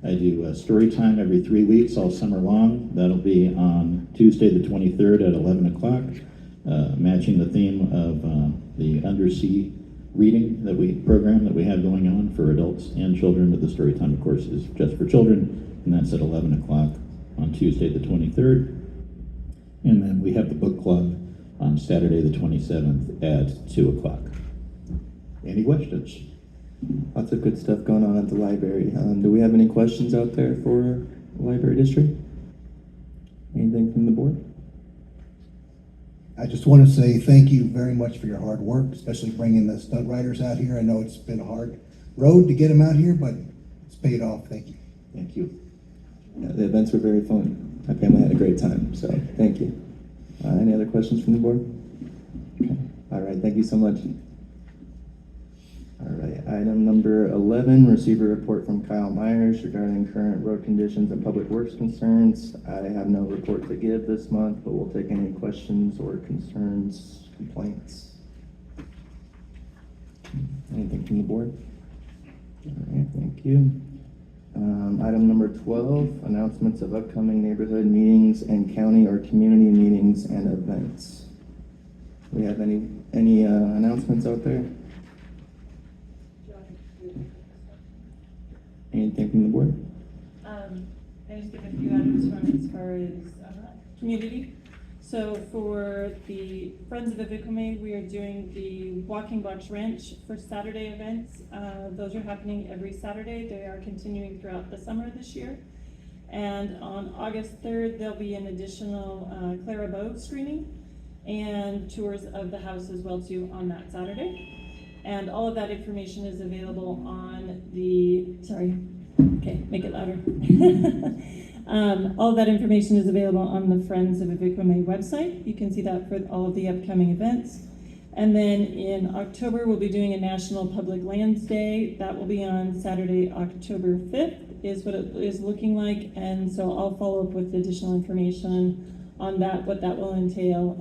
I do story time every 3 weeks all summer long. That'll be on Tuesday the 23rd at 11 o'clock, matching the theme of the undersea reading program that we have going on for adults and children, but the story time, of course, is just for children, and that's at 11 o'clock on Tuesday the 23rd. And then we have the book club on Saturday the 27th at 2 o'clock. Any questions? Lots of good stuff going on at the library. Do we have any questions out there for the library district? Anything from the board? I just want to say thank you very much for your hard work, especially bringing the stunt riders out here. I know it's been a hard road to get them out here, but it's paid off. Thank you. Thank you. Yeah, the events were very fun. My family had a great time, so thank you. Any other questions from the board? Okay. All right, thank you so much. All right, item number 11, receive a report from Kyle Myers regarding current road conditions and public works concerns. I have no report to give this month, but we'll take any questions or concerns, complaints. Anything from the board? All right, thank you. Item number 12, announcements of upcoming neighborhood meetings and county or community meetings and events. We have any announcements out there? Anything from the board? I just give a few items from as far as community. So for the Friends of Avikome, we are doing the Walking Box Ranch for Saturday events. Those are happening every Saturday. They are continuing throughout the summer this year. And on August 3rd, there'll be an additional Clara Bow screening and tours of the house as well too on that Saturday. And all of that information is available on the, make it louder. All of that information is available on the Friends of Avikome website. You can see that for all of the upcoming events. And then in October, we'll be doing a National Public Lands Day. That will be on Saturday, October 5th, is what it is looking like. And so I'll follow up with additional information on that, what that will entail,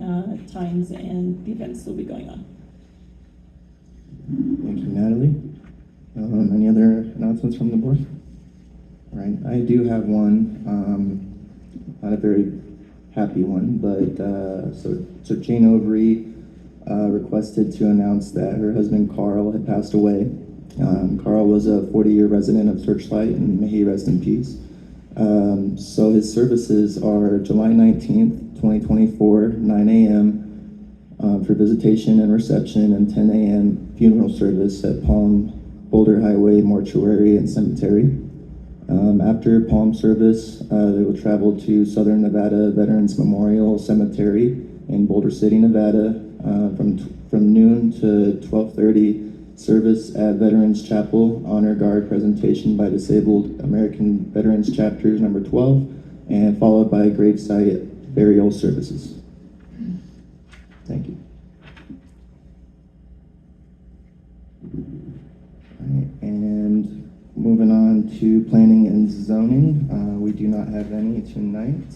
times and the events that will be going on. Thank you, Natalie. Any other announcements from the board? All right, I do have one, not a very happy one, but so Jane Overy requested to announce that her husband Carl had passed away. Carl was a 40-year resident of Searchlight, and may he rest in peace. So his services are July 19th, 2024, 9 a.m. For visitation and reception, and 10 a.m. funeral service at Palm Boulder Highway Mortuary and Cemetery. After Palm service, they will travel to Southern Nevada Veterans Memorial Cemetery in Boulder City, Nevada, from noon to 12:30. Service at Veterans Chapel, honor guard presentation by Disabled American Veterans Chapters number 12, and followed by gravesite burial services. Thank you. All right, and moving on to planning and zoning, we do not have any tonight.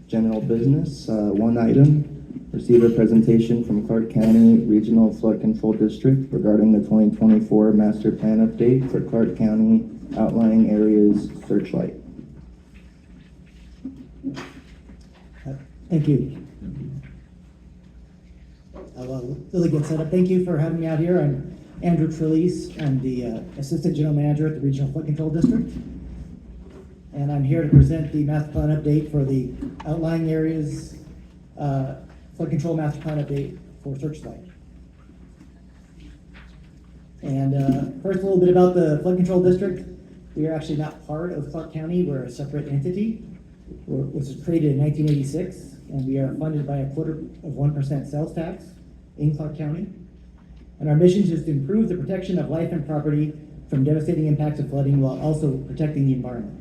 General business, one item. Receive a presentation from Clark County Regional Flood Control District regarding the 2024 Master Plan Update for Clark County Outlying Areas Searchlight. Thank you. Really good setup. Thank you for having me out here. I'm Andrew Trelease. I'm the Assistant General Manager at the Regional Flood Control District. And I'm here to present the Master Plan Update for the Outlying Areas Flood Control Master Plan Update for Searchlight. And first, a little bit about the Flood Control District. We are actually not part of Clark County. We're a separate entity. was created in 1986, and we are funded by 1/4% sales tax in Clark County. And our mission is to improve the protection of life and property from devastating impacts of flooding while also protecting the environment.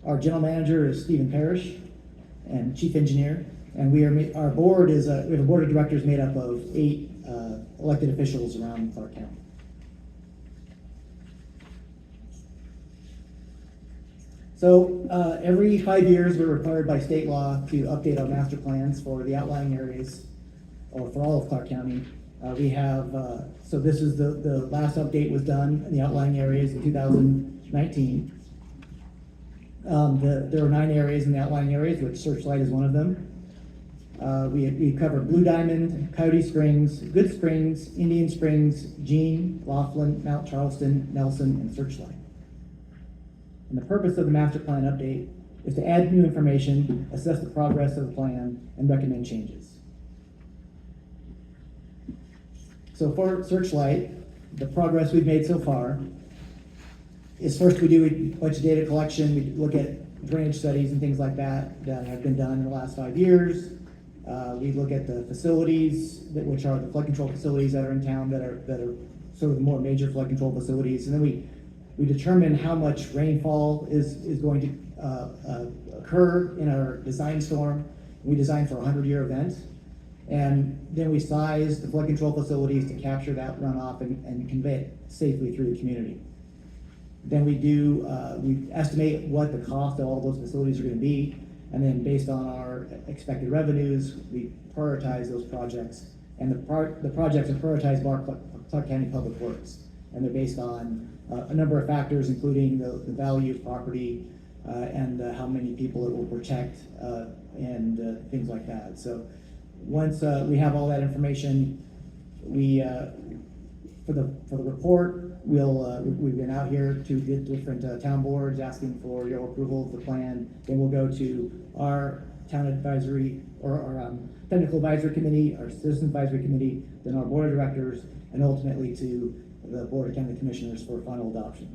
Our general manager is Stephen Parrish, and chief engineer, and our board is, we have a board of directors made up of 8 elected officials around Clark County. So every 5 years, we're required by state law to update our master plans for the outlying areas, or for all of Clark County. We have, so this is the last update was done in the outlying areas in 2019. There are 9 areas in the outlying areas, which Searchlight is one of them. We cover Blue Diamond, Coyote Springs, Good Springs, Indian Springs, Jean, Laughlin, Mount Charleston, Nelson, and Searchlight. And the purpose of the master plan update is to add new information, assess the progress of the plan, and recommend changes. So for Searchlight, the progress we've made so far is first we do a bunch of data collection, we look at drainage studies and things like that that have been done in the last 5 years. We look at the facilities, which are the flood control facilities that are in town that are sort of the more major flood control facilities. And then we determine how much rainfall is going to occur in our design storm. We design for a 100-year event. And then we size the flood control facilities to capture that runoff and convey it safely through the community. Then we estimate what the cost of all those facilities are going to be, and then based on our expected revenues, we prioritize those projects. And the projects are prioritized by Clark County Public Works, and they're based on a number of factors, including the value of property and how many people it will protect and things like that. So once we have all that information, we for the report, we've been out here to get different town boards asking for your approval of the plan. Then we'll go to our town advisory or our technical advisory committee, our citizen advisory committee, then our board of directors, and ultimately to the board of county commissioners for final adoption.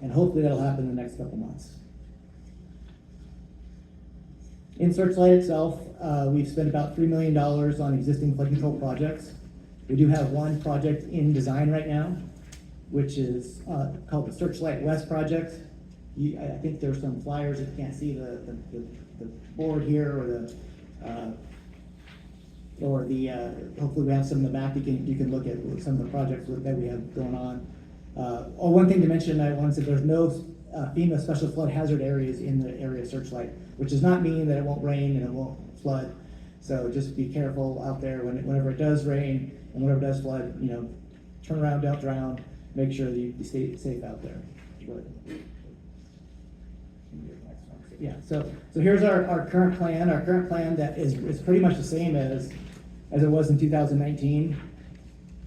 And hopefully that'll happen in the next couple months. In Searchlight itself, we've spent about $3 million on existing flood control projects. We do have one project in design right now, which is called the Searchlight West project. I think there's some flyers, if you can't see the board here, or hopefully we have some in the back, you can look at some of the projects that we have going on. One thing to mention, I wanted to say there's no FEMA special flood hazard areas in the area of Searchlight, which does not mean that it won't rain and it won't flood. So just be careful out there whenever it does rain and whenever it does flood, turn around, don't drown, make sure that you stay safe out there. Yeah, so here's our current plan. Our current plan that is pretty much the same as it was in 2019.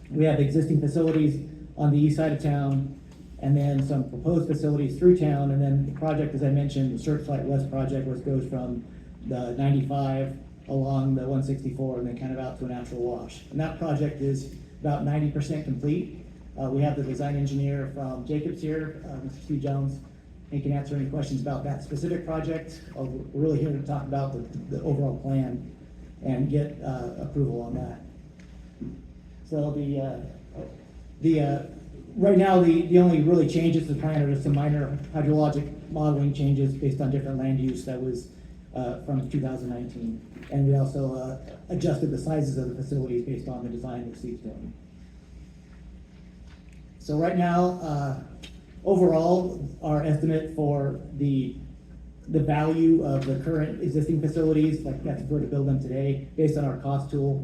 We have existing facilities on the east side of town, and then some proposed facilities through town, and then the project, as I mentioned, the Searchlight West project, which goes from the 95 along the 164 and then kind of out to a natural wash. And that project is about 90% complete. We have the design engineer from Jacobs here, Mr. Steve Jones. He can answer any questions about that specific project. We're really here to talk about the overall plan and get approval on that. So right now, the only really changes to the plan are just some minor hydrologic modeling changes based on different land use that was from 2019. And we also adjusted the sizes of the facilities based on the design that Steve's doing. So right now, overall, our estimate for the value of the current existing facilities, like that's if we were to build them today, based on our cost tool,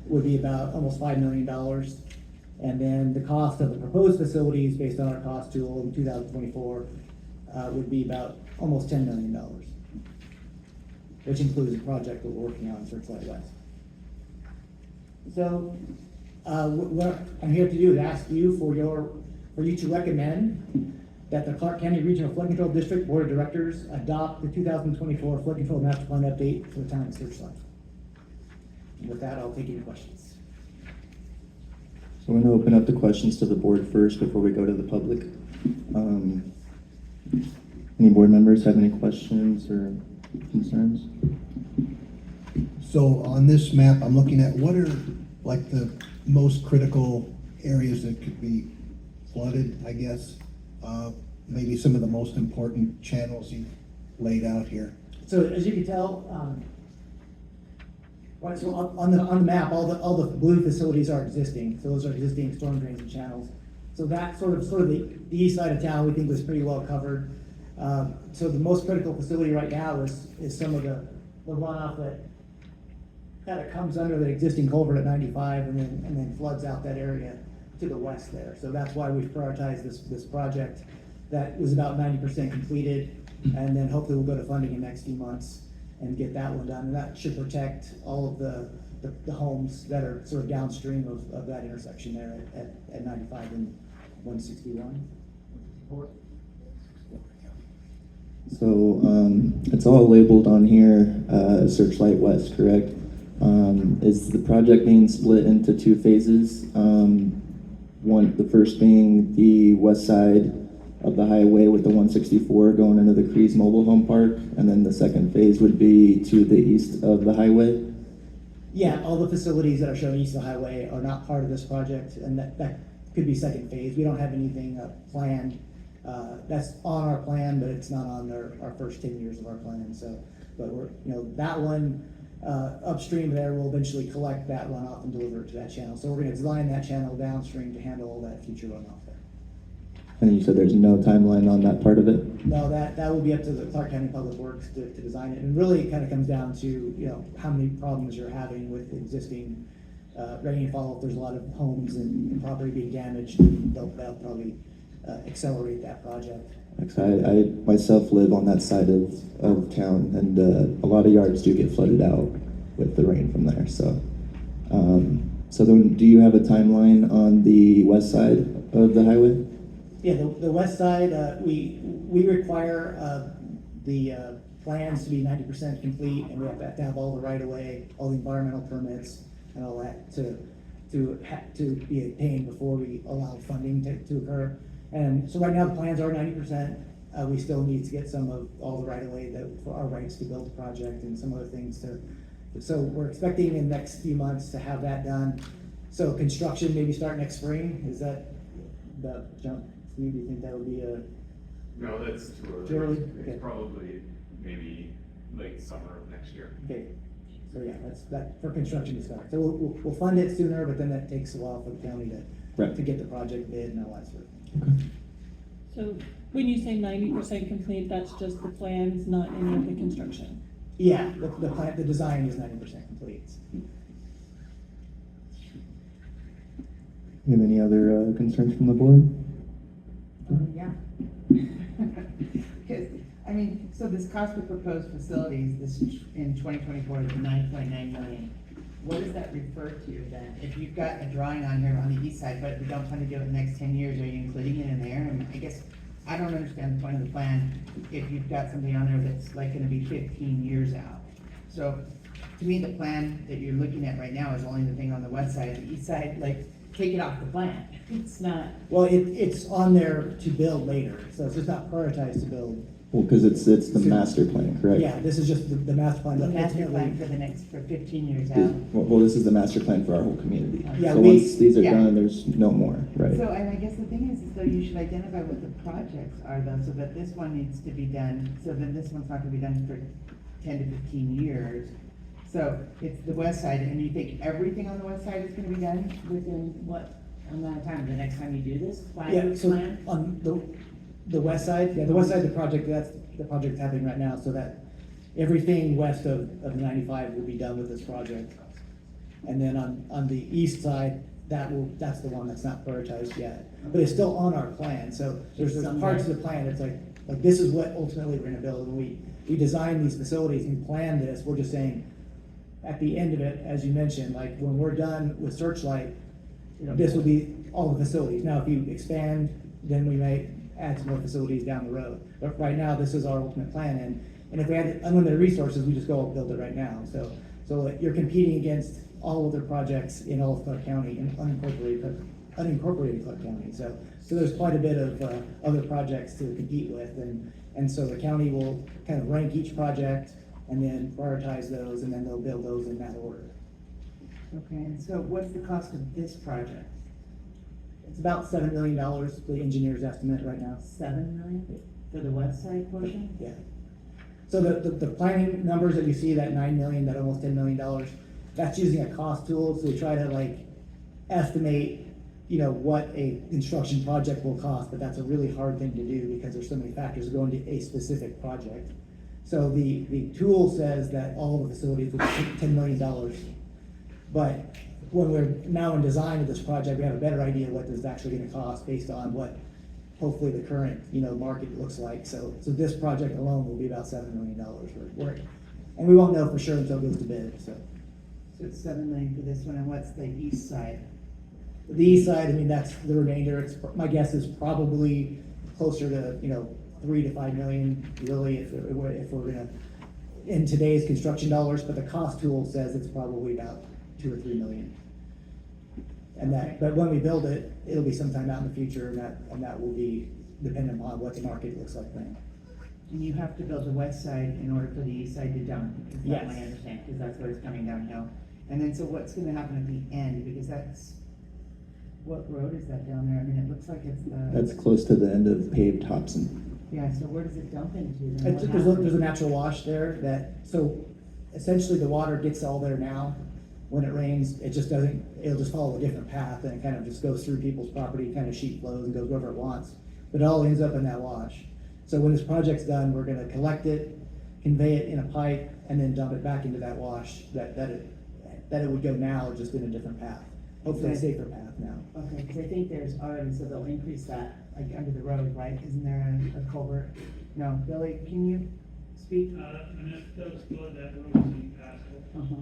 would be about almost $5 million. And then the cost of the proposed facilities, based on our cost tool in 2024, would be about almost $10 million, which includes the project that we're working on in Searchlight West. So what I'm here to do is ask you for you to recommend that the Clark County Regional Flood Control District Board of Directors adopt the 2024 Flood Control Master Plan update for the town of Searchlight. And with that, I'll take any questions. So I'm going to open up the questions to the board first before we go to the public. Any board members have any questions or concerns? So on this map, I'm looking at what are like the most critical areas that could be flooded, I guess? Maybe some of the most important channels you've laid out here. So as you can tell, right, so on the map, all the blue facilities are existing, so those are existing storm drains and channels. So that sort of the east side of town, we think was pretty well covered. So the most critical facility right now is some of the runoff that kind of comes under the existing culvert at 95 and then floods out that area to the west there. So that's why we've prioritized this project that was about 90% completed, and then hopefully we'll go to funding in the next few months and get that one done. And that should protect all of the homes that are sort of downstream of that intersection there at 95 and 161. So it's all labeled on here, Searchlight West, correct? Is the project being split into two phases? The first being the west side of the highway with the 164 going into the Crees Mobile Home Park, and then the second phase would be to the east of the highway? Yeah, all the facilities that are shown east of the highway are not part of this project, and that could be second phase. We don't have anything planned. That's on our plan, but it's not on our first 10 years of our plan. So, but we're, that one upstream there will eventually collect that runoff and deliver it to that channel. So we're going to design that channel downstream to handle all that future runoff there. And you said there's no timeline on that part of it? No, that will be up to the Clark County Public Works to design it. And really it kind of comes down to, how many problems you're having with existing rainfall. If there's a lot of homes and property being damaged, they'll probably accelerate that project. I myself live on that side of town, and a lot of yards do get flooded out with the rain from there. So, so then, do you have a timeline on the west side of the highway? Yeah, the west side, we require the plans to be 90% complete, and we have to have all the right-of-way, all the environmental permits, and all that to be obtained before we allow funding to occur. And so right now the plans are 90%. We still need to get some of all the right-of-way for our rights to build the project and some other things so we're expecting in the next few months to have that done. So construction maybe start next spring. Is that the jump? Steve, do you think that would be No, that's too early. Too early? It's Okay. probably maybe late summer of next year. Okay, so yeah, that's that for construction to start. So we'll fund it sooner, but then that takes a while for the county to get the project bid and all that sort of thing. So when you say 90% complete, that's just the plans, not any of the construction? Yeah, the design is 90% complete. You have any other concerns from the board? Yeah. Because, so this cost for proposed facilities, this in 2024 is 9.9 million. What does that refer to then? If you've got a drawing on here on the east side, but we don't plan to do it in the next 10 years, are you including it in there? And I guess, I don't understand the point of the plan if you've got something on there that's like gonna be 15 years out. So, to me, the plan that you're looking at right now is only the thing on the west side. The east side, like, take it off the plan. It's not. Well, it's on there to build later, so it's just not prioritized to build. Well, because it's the master plan, correct? Yeah, this is just the master plan. The but master ultimately- plan for 15 years out. Well, this is the master plan for our whole community. Yeah, So we- once these are yeah. done, there's no more, right? So, and I guess the thing is though, you should identify what the projects are though, so that this one needs to be done, so then this one's not gonna be done for 10 to 15 years. So, it's the west side, and you think everything on the west side is gonna be done within what amount of time, the next time you do this? Yeah, so Plan? on the west side, the west side of the project, that's the project happening right now, so that everything west of 95 will be done with this project. And then on the east side, that's the one that's not prioritized yet, but it's still on our plan, so there's parts of the plan, it's like this is what ultimately we're gonna build, and we design these facilities and plan this, we're just saying, at the end of it, as you mentioned, like when we're done with Searchlight, this will be all the facilities. Now, if you expand, then we may add some more facilities down the road. But right now, this is our ultimate plan, and if we had unlimited resources, we just go and build it right now. So you're competing against all of the projects in all of Clark County and unincorporated unincorporated Clark County. So there's quite a bit of other projects to compete with, and so the county will kind of rank each project and then prioritize those, and then they'll build those in that order. Okay, and so what's the cost of this project? It's about $7 million, the engineer's estimate right now. 7 million for the website portion? Yeah. So the planning numbers that you see, that 9 million, that almost $10 million, that's using a cost tool, so we try to like estimate, you know, what a construction project will cost, but that's a really hard thing to do because there's so many factors that go into a specific project. So the tool says that all of the facilities will be $10 million. But when we're now in design of this project, we have a better idea what this is actually gonna cost based on what hopefully the current, you know, market looks like. So this project alone will be about $7 million worth. And we won't know for sure until it goes to bid, so. So it's 7 million for this one, and what's the east side? The east side, I mean, that's the remainder. It's, my guess is probably closer to, you know, 3 to 5 million, really, if we're gonna, in today's construction dollars, but the cost tool says it's probably about 2 or 3 million. And that, but when we build it, it'll be sometime out in the future, and that will be dependent on what the market looks like then. And you have to build the west side in order for the east side to dump, is Yes. that my understanding, because that's where it's coming downhill. And then, so what's gonna happen at the end, because that's, what road is that down there? I mean, it looks like it's the. That's close to the end of paved Hobson. Yeah, so where does it dump into? Then what There's happens? a natural wash there that, so essentially the water gets all there now. When it rains, it just doesn't, it'll just follow a different path and it kind of just goes through people's property, kind of sheet flows and goes wherever it wants. But it all ends up in that wash. So when this project's done, we're gonna collect it, convey it in a pipe, and then dump it back into that wash that it would go now, just in a different path. Hopefully a safer path now. Okay, because I think there's already, so they'll increase that, like under the road, right? Isn't there a culvert? No, Billy, can you speak? And if it does flood, that road is impassable, Uh-huh.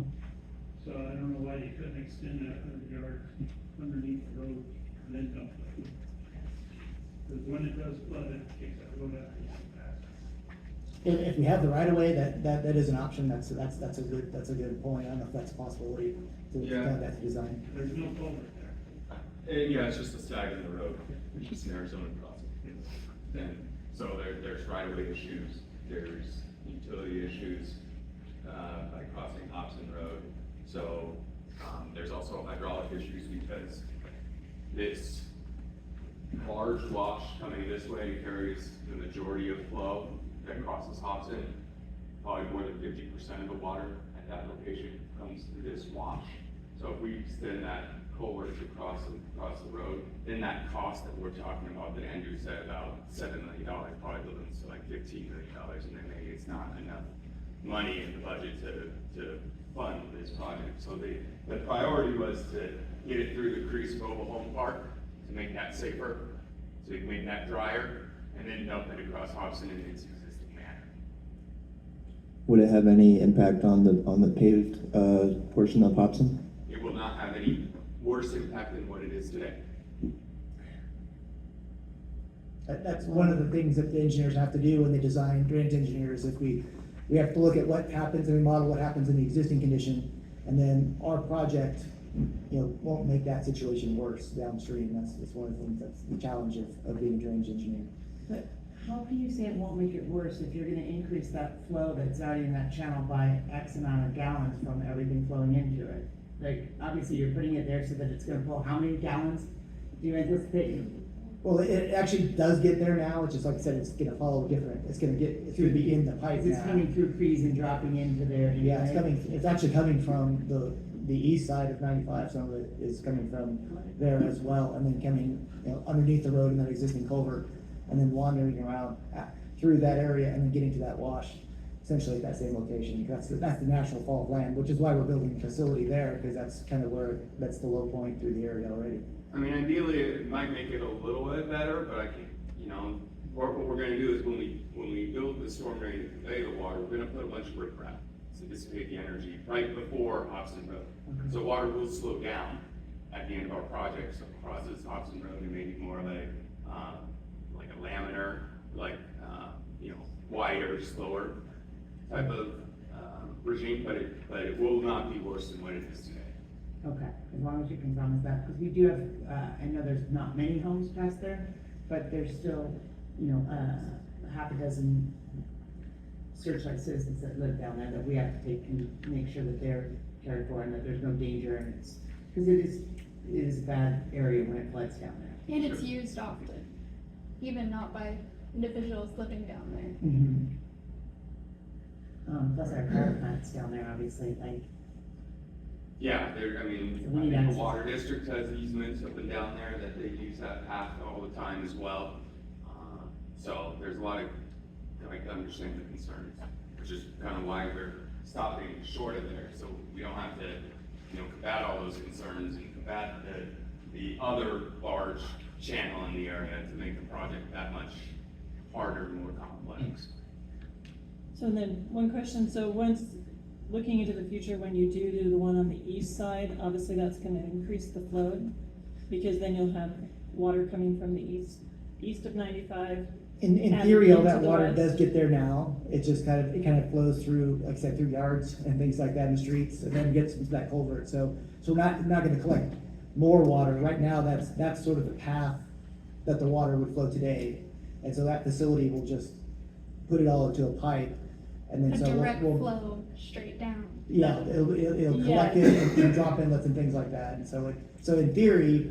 so I don't know why you couldn't extend that 100 yards underneath the road and then dump it. Because when it does flood, it takes that road out and impassable. If we have the right of way, that is an option. That's a good point. I don't know if that's a possibility to have that design. There's no culvert there. Yeah, it's just a snag in the road, which is an Arizona crossing. And so there's right-of-way issues, there's utility issues, by crossing Hobson Road. So, there's also hydraulic issues because this large wash coming this way carries the majority of flow that crosses Hobson. Probably more than 50% of the water at that location comes through this wash. So if we extend that culvert across the road, then that cost that we're talking about, that Andrew said about $7 million, probably limits to like $15 million, and then maybe it's not enough money in the budget to fund this project. So the priority was to get it through the Crease Mobile Home Park to make that safer, so we can make that drier, and then dump it across Hobson in its existing manner. Would it have any impact on the paved portion of Hobson? It will not have any worse impact than what it is today. That's one of the things that the engineers have to do when they design, drainage engineers. If we have to look at what happens and we model what happens in the existing condition, and then our project, you know, won't make that situation worse downstream. That's one of the things, that's the challenge of being a drainage engineer. But how can you say it won't make it worse if you're gonna increase that flow that's already in that channel by X amount of gallons from everything flowing into it? Like, obviously, you're putting it there so that it's gonna pull, how many gallons do you anticipate? Well, it actually does get there now. It's just like I said, it's gonna follow different. It's gonna be in the pipe It's now. coming through Crease and dropping into there. Yeah, it's right? coming, it's actually coming from the east side of 95, some of it is coming from there as well, and then coming, you know, underneath the road in that existing culvert, and then wandering around through that area and then getting to that wash, essentially at that same location. That's the natural fall of land, which is why we're building a facility there, because that's kind of where, that's the low point through the area already. I mean, ideally, it might make it a little bit better, but I can, you know, what we're gonna do is when we build the storm drain to convey the water, we're gonna put a bunch of riprap to dissipate the energy right before Hobson Road. So water will slow down at the end of our project, so it crosses Hobson Road and maybe more like a laminar, like, you know, wider, slower type of regime, but it will not be worse than what it is today. Okay, as long as you can promise that, because we do have, I know there's not many homes past there, but there's still, you know, half a dozen Searchlight citizens that live down there that we have to take and make sure that they're cared for and that there's no danger and it's, because it is a bad area when it floods down there. And it's used often, even not by individuals living down there. Mm-hmm. Plus our power plants down there, obviously, like, Yeah, there, I mean, We I need think the access. water district has easements up and down there that they use that path all the time as well. So there's a lot of, I understand the concerns, which is kind of why we're stopping short of there, so we don't have to, you know, combat all those concerns and combat the other large channel in the area to make the project that much harder and more complex. So then, one question, so once, looking into the future, when you do the one on the east side, obviously that's gonna increase the flow, because then you'll have water coming from the east of 95. In and theory, all into that the water west. does get there now. It just kind of flows through, like I said, through yards and things like that in the streets and then gets into that culvert. So we're not gonna collect more water. Right now, that's sort of the path that the water would flow today. And so that facility will just put it all into a pipe and then A so direct we'll. flow straight down. Yeah, it'll collect Yeah. it and drop inlets and things like that. And so in theory,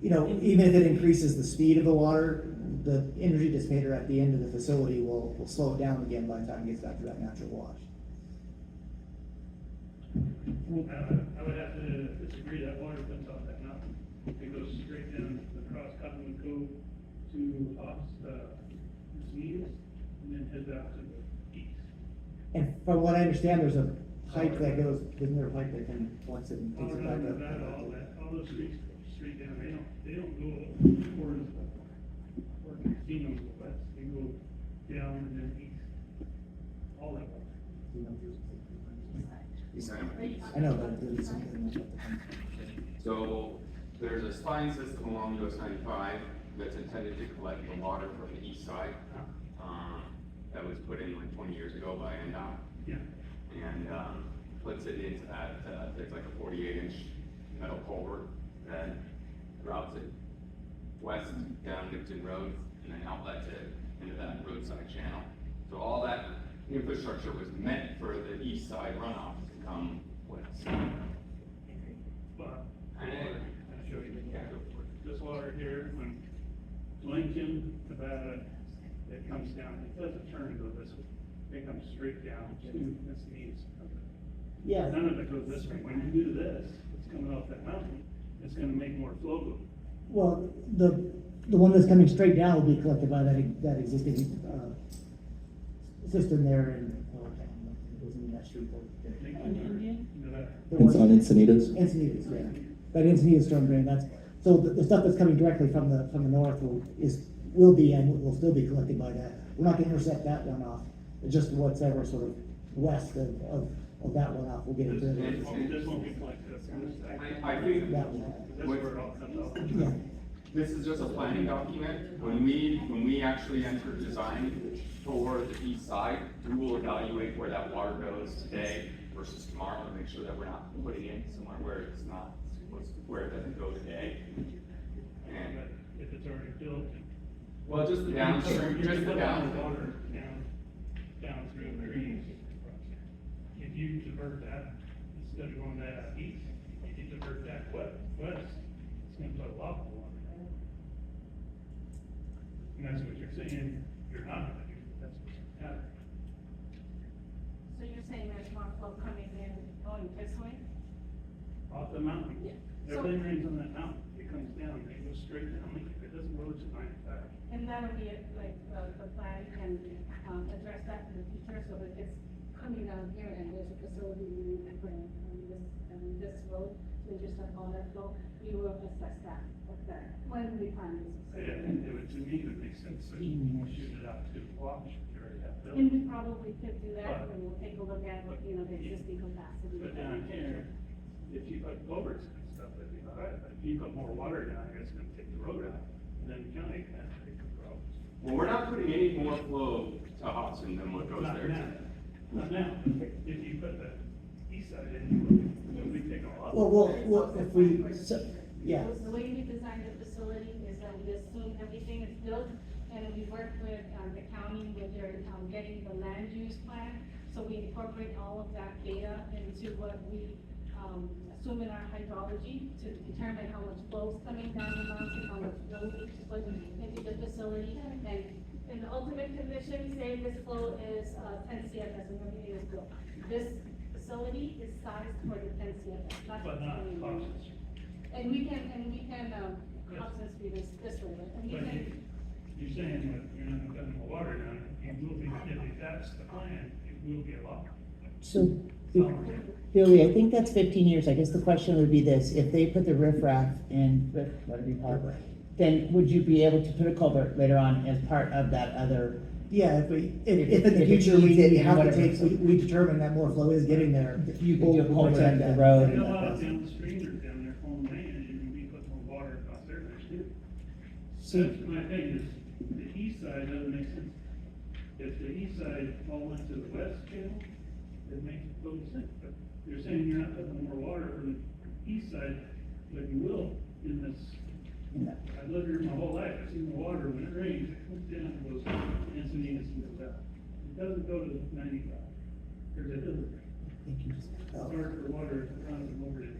you know, even if it increases the speed of the water, the energy dissipator at the end of the facility will slow it down again by the time it gets back to that natural wash. I would have to disagree, that water comes off that mountain. It goes straight down across Cottonwood Cove to Sneeze, and then heads out to the east. And from what I understand, there's a pipe that goes, isn't there a pipe that can flex it and All takes it back around up? all those streets go straight down, they don't go towards casinos west, they go down and then east. All that way. I know, but there's something. So there's a spine system along US 95 that's intended to collect the water from the east side. That was put in like 20 years ago by NDOT. Yeah. And puts it into that, it's like a 48-inch metal culvert that routes it west down Newton Road and then outlets it into that roadside channel. So all that infrastructure was meant for the east side runoff to come west. But, And it- I'll show you. Yeah, go for it. This water here, when Lincoln, Nevada, it comes down, it doesn't turn and go this way. It comes straight down to this east. Yeah. None of it goes this way. When you do this, it's coming off that mountain, it's gonna make more flow go. Well, the one that's coming straight down will be collected by that existing, system there in, it was in that street. On Indian? It's on Encinitas. Encinitas, yeah. That Encinitas storm drain, so the stuff that's coming directly from the north will be and will still be collected by that. We're not gonna intercept that runoff, it's just whatever sort of west of that runoff, we'll get into it. This won't be collected. I think That one. That's where it all comes off. Yeah. this is just a planning document. When we actually enter design for the east side, we will evaluate where that water goes today versus tomorrow to make sure that we're not putting it somewhere where it's not, where it doesn't go today. And, If it's already built. well, just the downstream, just the down. Water down through the trees. If you divert that, instead of going that east, if you divert that west, it's gonna put a lot of water. And that's what you're saying, you're not gonna do, that's what's happening. So you're saying there's more flow coming in, going this way? Off the mountain. Yeah. Everything rains on that mountain, it comes down, it goes straight down, it doesn't go to 95. And that'll be it, like, the plan can, address that in the future, so that it's coming down here and there's a facility we need to bring on this road, so just have all that flow, we will assess that, when we plan this. Yeah, and it would, to me, it would make sense to shoot it out to Wabash, you already have built. And we probably could do that, and we'll take a look at, the existing capacity. But down here, if you put culverts and stuff, that'd be all right, but if you put more water down here, it's gonna take the road out, and then the county can have big problems. Well, we're not putting any more flow to Hudson than what goes Not there now, today. not now, if you put the east side in, you will. we take a lot. Well, if we, so, yeah. The way we design the facility is that we assume everything is built, and then we work with, the county with their, getting the land use plan. So we incorporate all of that data into what we, assume in our hydrology to determine how much flow is coming down the mountain, how much flow is put into the facility. And in the ultimate condition, say this flow is, 10 CFS and everything is good. This facility is sized for the 10 CFS, not But the not 20. toxins. And we can, options be this way, and we But can, you're saying that you're not gonna cut more water down, it will be, if that's the plan, it will be a lot. So, Billy, I think that's 15 years. I guess the question would be this: if they put the riffraff in, whatever you call it, then would you be able to put a culvert later on as part of that other? Yeah, if in the If it future needs it we and have to whatever. take, we determine that more flow is getting there. You could do a we'll culvert protect under the that. road. And a lot of downstream or down their home land, you can be putting more water across their land too. That's my thing is, the east side doesn't make sense. If the east side all went to the west channel, it makes total sense. But you're saying you're not putting more water from the east side, but you will in this. I've lived here my whole life, I've seen the water, when it rains, it comes down, it goes Encinitas and goes out. It doesn't go to 95, there's a hill there. It's hard for water to run over it.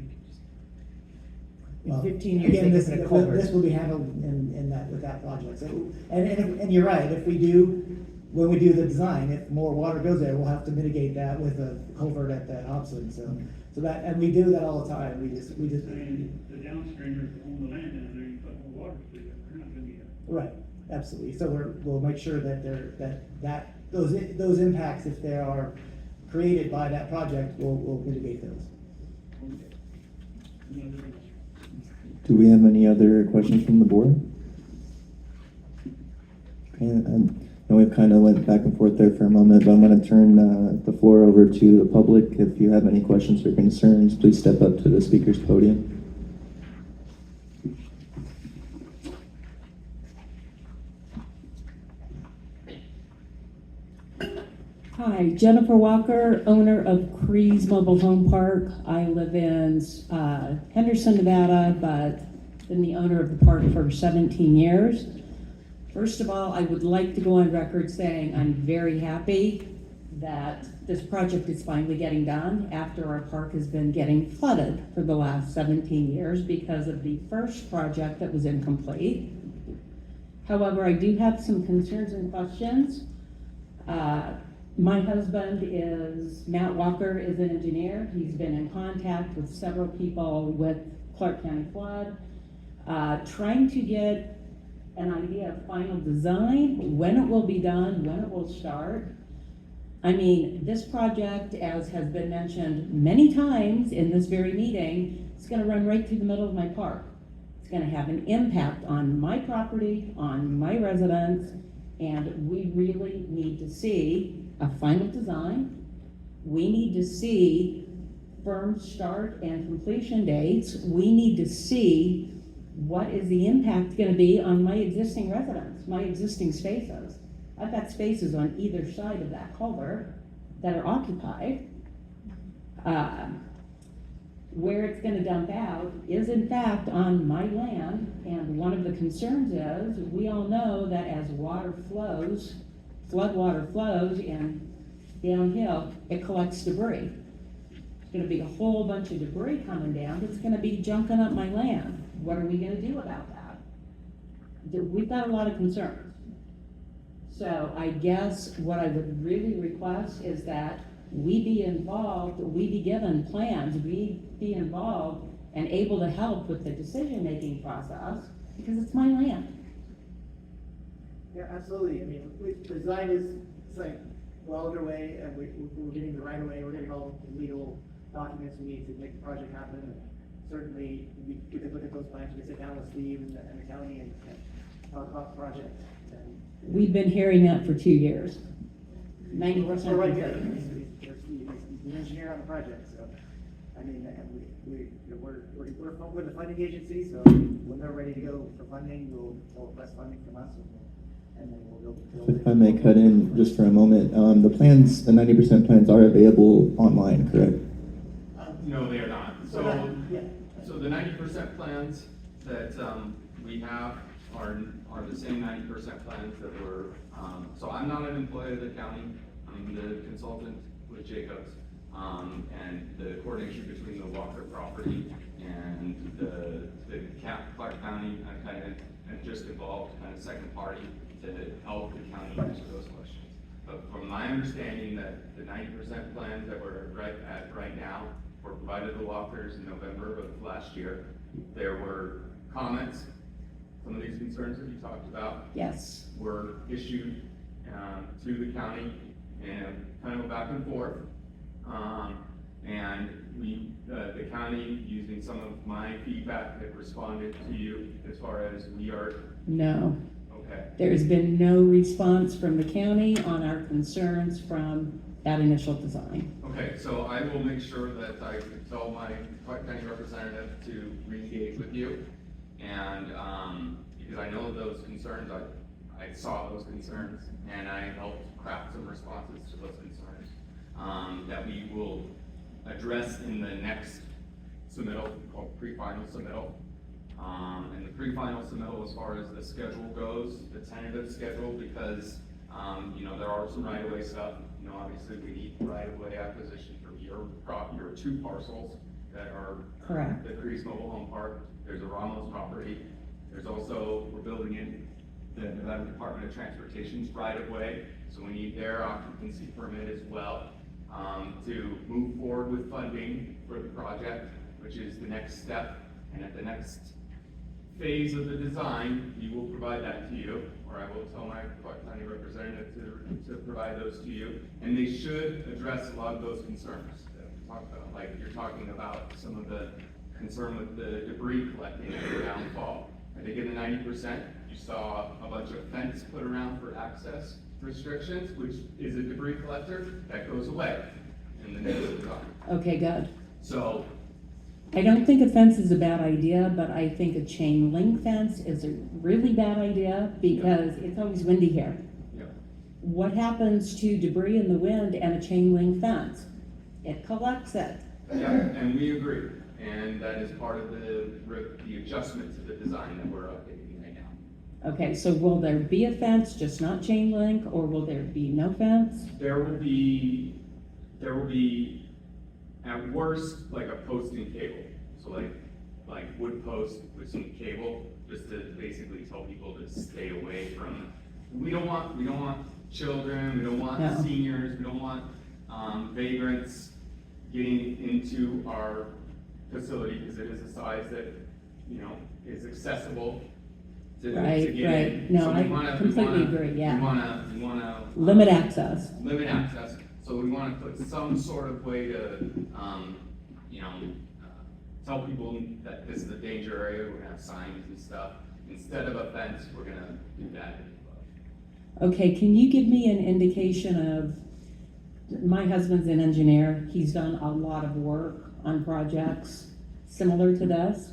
In 15 years, Again, they this, could put a culvert. this will be handled in that, with that project. So, and you're right, if we do, when we do the design, if more water goes there, we'll have to mitigate that with a culvert at that Hobson, so that, and we do that all the time, we just. I mean, the downstreamers that own the land down there, you put more water to it, they're not gonna be. Right, absolutely, so we'll make sure that those impacts, if they are created by that project, we'll mitigate those. Do we have any other questions from the board? Okay, and we've kind of went back and forth there for a moment, but I'm going to turn the floor over to the public. If you have any questions or concerns, please step up to the speaker's podium. Hi, Jennifer Walker, owner of Cree's Mobile Home Park. I live in Henderson, Nevada, but been the owner of the park for 17 years. First of all, I would like to go on record saying I'm very happy that this project is finally getting done after our park has been getting flooded for the last 17 years because of the first project that was incomplete. However, I do have some concerns and questions. My husband is, Matt Walker is an engineer. He's been in contact with several people with Clark County Flood, trying to get an idea of final design, when it will be done, when it will start. I mean, this project, as has been mentioned many times in this very meeting, is gonna run right through the middle of my park. It's gonna have an impact on my property, on my residents, and we really need to see a final design. We need to see firm start and completion dates. We need to see what is the impact gonna be on my existing residents, my existing spaces. I've got spaces on either side of that culvert that are occupied. Where it's gonna dump out is in fact on my land, and one of the concerns is, we all know that as water flows, flood water flows and downhill, it collects debris. There's gonna be a whole bunch of debris coming down that's gonna be junking up my land. What are we gonna do about that? We've got a lot of concerns. So I guess what I would really request is that we be involved, we be given plans, we be involved and able to help with the decision-making process, because it's my land. Yeah, absolutely. I mean, the design is, it's like well underway, and we're getting the right of way, we're getting all the legal documents we need to make the project happen. And certainly, we could look at those plans, we could sit down with Steve and the county and talk about the project. And We've been hearing that for 2 years. 90%. we're right here. He's the engineer on the project, so, I mean, and we're the funding agency, so when they're ready to go for funding, they'll request funding from us, and then we'll build it. If I may cut in just for a moment, the plans, the 90% plans are available online, correct? No, they are not. So, Yeah. so the 90% plans that, we have are the same 90% plans that were, so I'm not an employee of the county, I'm the consultant with Jacobs. And the coordination between the Walker property and the Clark County, kind of just involved kind of second party to help the county answer those questions. But from my understanding that the 90% plans that we're right now were provided to the Walkers in November of last year. There were comments, some of these concerns that you talked about. Yes. Were issued to the county and kind of back and forth. And the county, using some of my feedback, have responded to you as far as we are. No. Okay. There's been no response from the county on our concerns from that initial design. Okay, so I will make sure that I tell my Clark County representative to re-engage with you. And, because I know those concerns, I saw those concerns, and I helped craft some responses to those concerns, that we will address in the next submittal, called pre-final submittal. And the pre-final submittal, as far as the schedule goes, the tentative schedule, because, there are some right-of-way stuff. Obviously we need right-of-way acquisition for your two parcels that are Correct. the Crease Mobile Home Park. There's a Ramos property. There's also, we're building in the Nevada Department of Transportation's right-of-way, so we need their occupancy permit as well, to move forward with funding for the project, which is the next step. And at the next phase of the design, we will provide that to you, or I will tell my Clark County representative to provide those to you. And they should address a lot of those concerns that we talked about. Like you're talking about some of the concern with the debris collecting and the downfall. I think in the 90%, you saw a bunch of fence put around for access restrictions, which is a debris collector that goes away in the next design. Okay, good. So I don't think a fence is a bad idea, but I think a chain link fence is a really bad idea because it's always windy here. Yeah. What happens to debris in the wind and a chain link fence? It collects it. Yeah, and we agree, and that is part of the adjustment to the design that we're updating right now. Okay, so will there be a fence, just not chain link, or will there be no fence? There will be at worst like a posting cable, so like wood post with some cable, just to basically tell people to stay away from. We don't want children, we don't want No. seniors, we don't want vagrants getting into our facility, because it is a size that, is accessible to get Right. in. No, So we I wanna- completely we wanna- agree, yeah. We wanna. Limit access. Limit access, so we wanna put some sort of way to, tell people that this is a danger area, we're gonna have signs and stuff. Instead of a fence, we're gonna do that. Okay, can you give me an indication of, my husband's an engineer, he's done a lot of work on projects similar to this.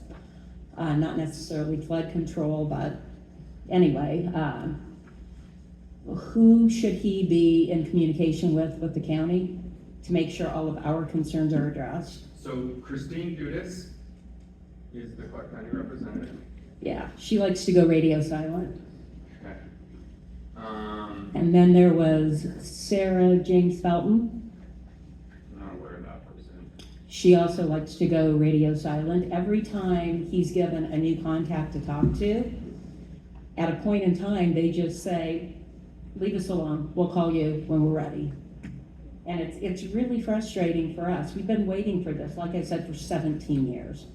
Not necessarily flood control, but anyway, who should he be in communication with the county to make sure all of our concerns are addressed? So Christine Dudas is the Clark County representative. Yeah, she likes to go radio silent. Okay. And then there was Sarah James Felton. I'm not aware of that person. She also likes to go radio silent. Every time he's given a new contact to talk to, at a point in time, they just say, leave us alone, we'll call you when we're ready. And it's really frustrating for us. We've been waiting for this, like I said, for 17 years.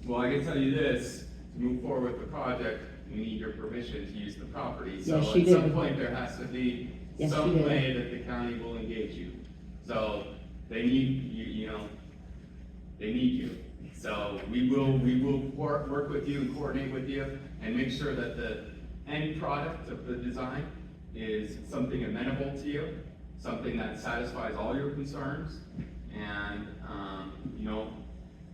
Well, I can tell you this, to move forward with the project, we need your permission to use the property. So Yes, she at some did. point, there has to be Yes, some she did. way that the county will engage you. So they need you, they need you. So we will work with you and coordinate with you and make sure that the end product of the design is something amenable to you, something that satisfies all your concerns, and,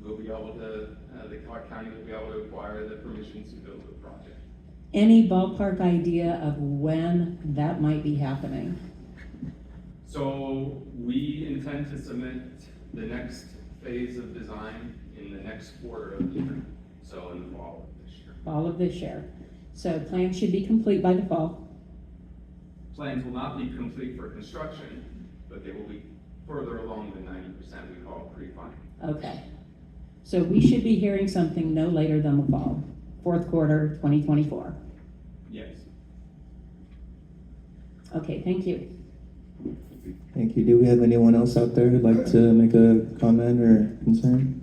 we'll be able to, the Clark County will be able to acquire the permissions to build the project. Any ballpark idea of when that might be happening? So we intend to submit the next phase of design in the next quarter of the year, so in the fall of this year. Fall of this year. So plans should be complete by the fall. Plans will not be complete for construction, but they will be further along than 90% we call pre-final. Okay. So we should be hearing something no later than the fall, fourth quarter 2024. Yes. Okay, thank you. Thank you. Do we have anyone else out there who'd like to make a comment or concern?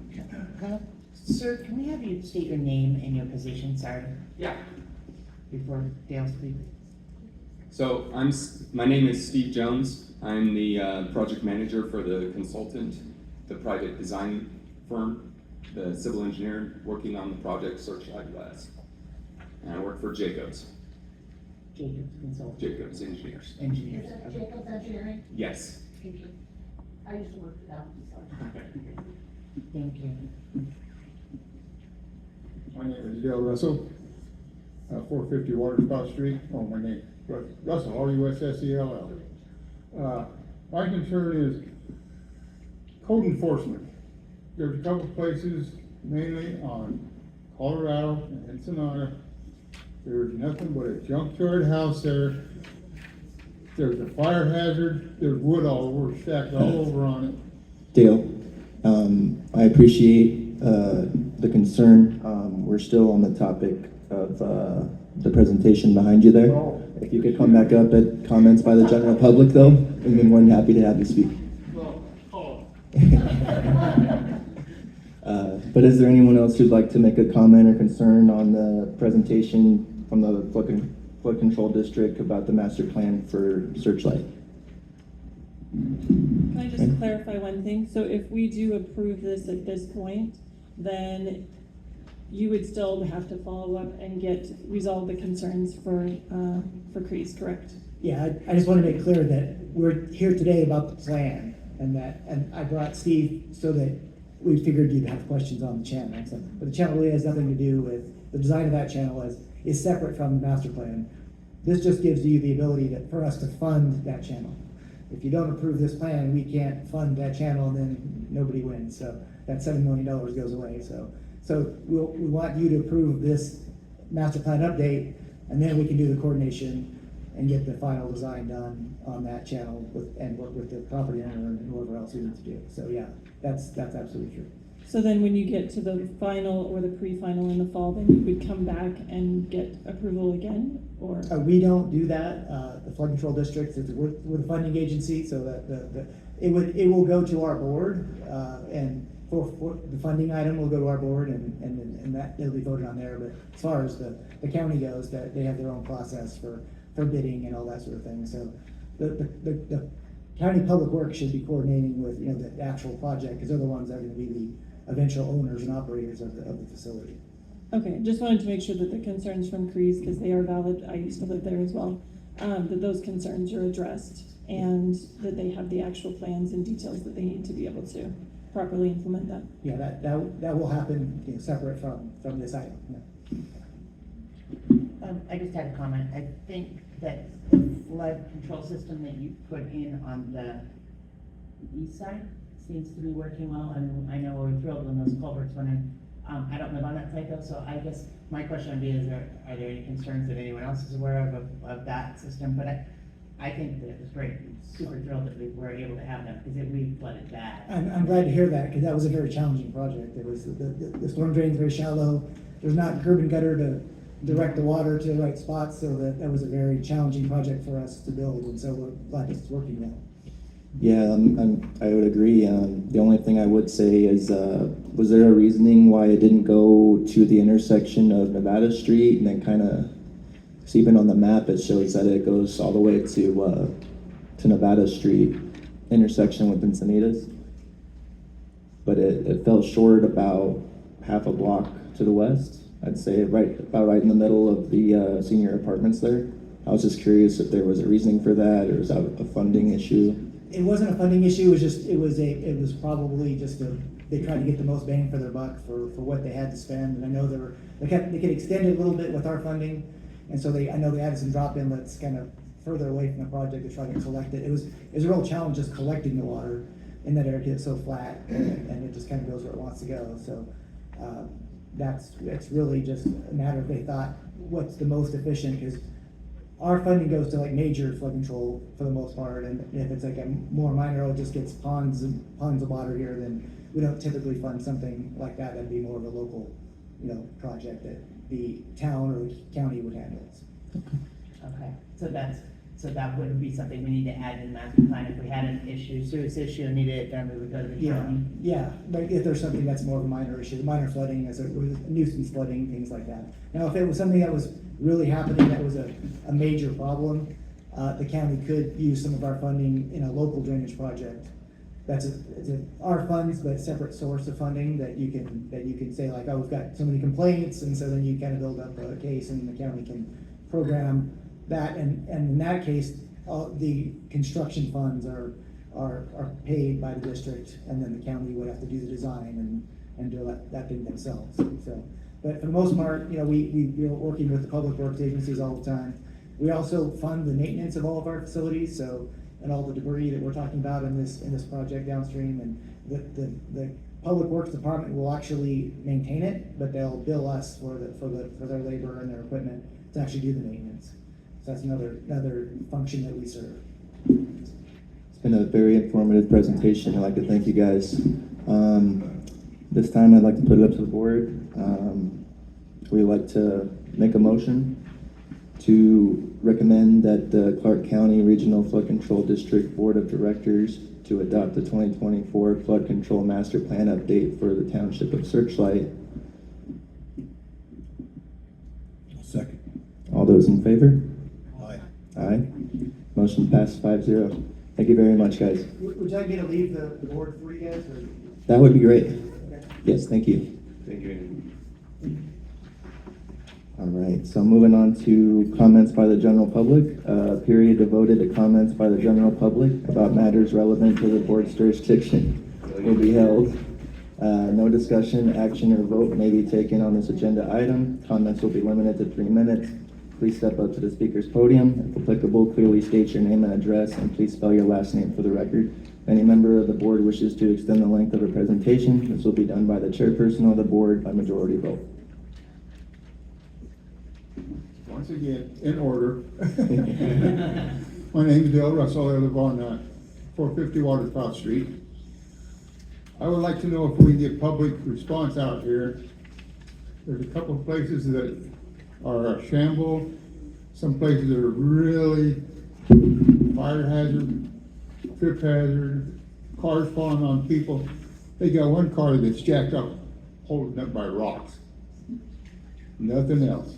Sir, can we have you state your name and your position, sorry, Yeah. before Dale speaks? So my name is Steve Jones. I'm the project manager for the consultant, the private design firm, the civil engineer working on the project Searchlight West. And I work for Jacobs. Jacobs Consulting. Jacobs Engineers. Engineers. Is that Jacobs Engineering? Yes. Thank you. I used to work for them, so. Thank you. My name is Dale Russell, 450 Waterspout Street. Oh, my name, Russell, R-U-S-S-E-L-L. My concern is code enforcement. There's a couple places, mainly on Colorado and Ensenada. There's nothing but a junkyard house there. There's a fire hazard. There's wood all over, stacked all over on it. Dale, I appreciate the concern. We're still on the topic of the presentation behind you there. If you could come back up at comments by the general public though, we'd be more than happy to have you speak. But is there anyone else who'd like to make a comment or concern on the presentation from the flood control district about the master plan for Searchlight? Can I just clarify one thing? So if we do approve this at this point, then you would still have to follow up and resolve the concerns for Crease, correct? Yeah, I just want to make clear that we're here today about the plan, and I brought Steve so that we figured you'd have questions on the channel. But the channel really has nothing to do with, the design of that channel is separate from the master plan. This just gives you the ability for us to fund that channel. If you don't approve this plan, we can't fund that channel, and then nobody wins. So that $7 million goes away. So we want you to approve this master plan update, and then we can do the coordination and get the final design done on that channel and work with the property owner and whoever else we need to do. So yeah, that's absolutely true. So then when you get to the final or the pre-final in the fall, then you would come back and get approval again, or? We don't do that. The flood control district, we're the funding agency, so that it will go to our board, and for the funding item will go to our board, and that it'll be voted on there. But as far as the county goes, that they have their own process for bidding and all that sort of thing. So the county public works should be coordinating with the actual project, because they're the ones that are going to be the eventual owners and operators of the facility. Okay, just wanted to make sure that the concerns from Crease, because they are valid, I used to live there as well, that those concerns are addressed and that they have the actual plans and details that they need to be able to properly implement that. Yeah, that will happen separate from this item. Yeah. I just had a comment. I think that the flood control system that you put in on the east side seems to be working well. And I know we're thrilled when those culverts went in. I don't live on that site though, so I guess my question would be, are there any concerns that anyone else is aware of that system? But I think that it was great. I'm super thrilled that we were able to have that, because we flooded bad. I'm glad to hear that, because that was a very challenging project. It was the storm drain's very shallow. There's not curb and gutter to direct the water to the right spots, so that was a very challenging project for us to build, and so we're glad it's working well. Yeah, I would agree. The only thing I would say is, was there a reasoning why it didn't go to the intersection of Nevada Street and then kind of, because even on the map it shows that it goes all the way to Nevada Street intersection with Encinitas, but it fell short about half a block to the west. I'd say about right in the middle of the senior apartments there. I was just curious if there was a reasoning for that, or is that a funding issue? It wasn't a funding issue. It was probably just they tried to get the most bang for their buck for what they had to spend. And I know they could extend it a little bit with our funding, and so I know they added some drop inlets kind of further away from the project to try to collect it. It was a real challenge just collecting the water. in that area it's so flat, and it just kind of goes where it wants to go. So it's really just a matter of they thought what's the most efficient, because our funding goes to like major flood control for the most part, and if it's like a more minor, it just gets ponds of water here, then we don't typically fund something like that. That'd be more of a local, project that the town or the county would handle. Okay, so that wouldn't be something we need to add in the master plan. If we had an issue, serious issue, and needed it, then we would go to the county. Yeah, like if there's something that's more of a minor issue, minor flooding, as a nuisance flooding, things like that. Now, if it was something that was really happening, that was a major problem, the county could use some of our funding in a local drainage project. It's our funds, but separate source of funding that you can say like, oh, we've got so many complaints, and so then you kind of build up a case, and the county can program that, and in that case, the construction funds are paid by the district, and then the county would have to do the design and do that thing themselves. So, but for the most part, we're working with the public works agencies all the time. We also fund the maintenance of all of our facilities, and all the debris that we're talking about in this project downstream, and the public works department will actually maintain it, but they'll bill us for their labor and their equipment to actually do the maintenance. So that's another function that we serve. It's been a very informative presentation. I'd like to thank you guys. This time I'd like to put it up to the board. We'd like to make a motion to recommend that the Clark County Regional Flood Control District Board of Directors to adopt the 2024 Flood Control Master Plan update for the Township of Searchlight. Second. All those in favor? Aye. Aye. Motion passed 5-0. Thank you very much, guys. Would you like me to leave the board for you guys, or? That would be great. Yes, thank you. Thank you. All right, so moving on to comments by the general public. Period devoted to comments by the general public about matters relevant to the board's jurisdiction will be held. No discussion, action, or vote may be taken on this agenda item. Comments will be limited to 3 minutes. Please step up to the speaker's podium. If applicable, clearly state your name and address, and please spell your last name for the record. If any member of the board wishes to extend the length of a presentation, this will be done by the chairperson of the board by majority vote. Once again, in order. My name is Dale Russell. I live on 450 Waterspout Street. I would like to know if we can get public response out here. There's a couple of places that are a shamble. Some places that are really fire hazard, trip hazard, cars falling on people. They got one car that's jacked up, holding up by rocks. Nothing else.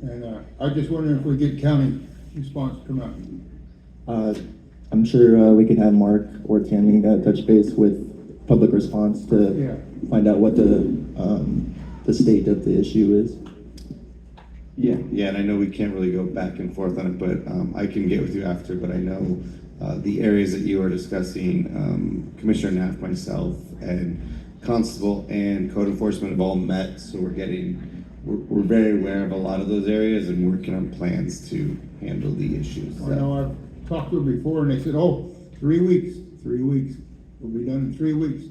And I just wondering if we get county response to come out. I'm sure we can have Mark or Tammy touch base with public response to find out what the state of the issue is. Yeah, and I know we can't really go back and forth on it, but I can get with you after. But I know the areas that you are discussing, Commissioner Knapp, myself, and Constable and Code Enforcement have all met, so we're very aware of a lot of those areas and working on plans to handle the issues. I know I've talked to them before, and they said, "Oh, 3 weeks. 3 weeks. We'll be done in 3 weeks."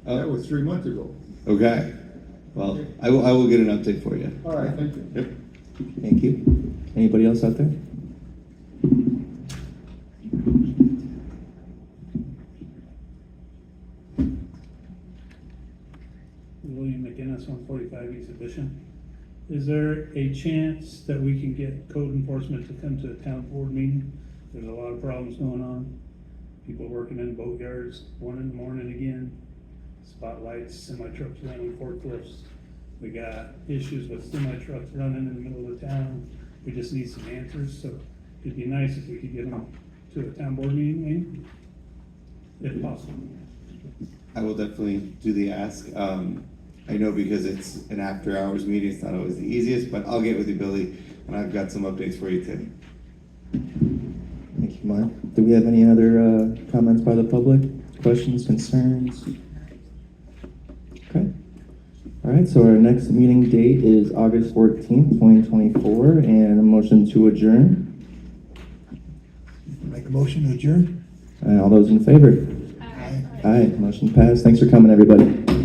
That was 3 months ago. Okay. Well, I will get an update for you. All right, thank you. Yep. Thank you. Anybody else out there? William McInnes, 145 East Edition. Is there a chance that we can get code enforcement to come to a town board meeting? There's a lot of problems going on. People working in boat yards, 1 in the morning again. Spotlights, semi-trucks running forklifts. We got issues with semi-trucks running in the middle of the town. We just need some answers, so it'd be nice if we could get them to a town board meeting, maybe, if possible. I will definitely do the ask. I know because it's an after-hours meeting, it's not always the easiest, but I'll get with you, Billy, and I've got some updates for you too. Thank you, Mark. Do we have any other comments by the public? Questions, concerns? Okay. All right, so our next meeting date is August 14th, 2024, and a motion to adjourn. Make a motion to adjourn? And all those in favor? Aye, motion passed. Thanks for coming, everybody.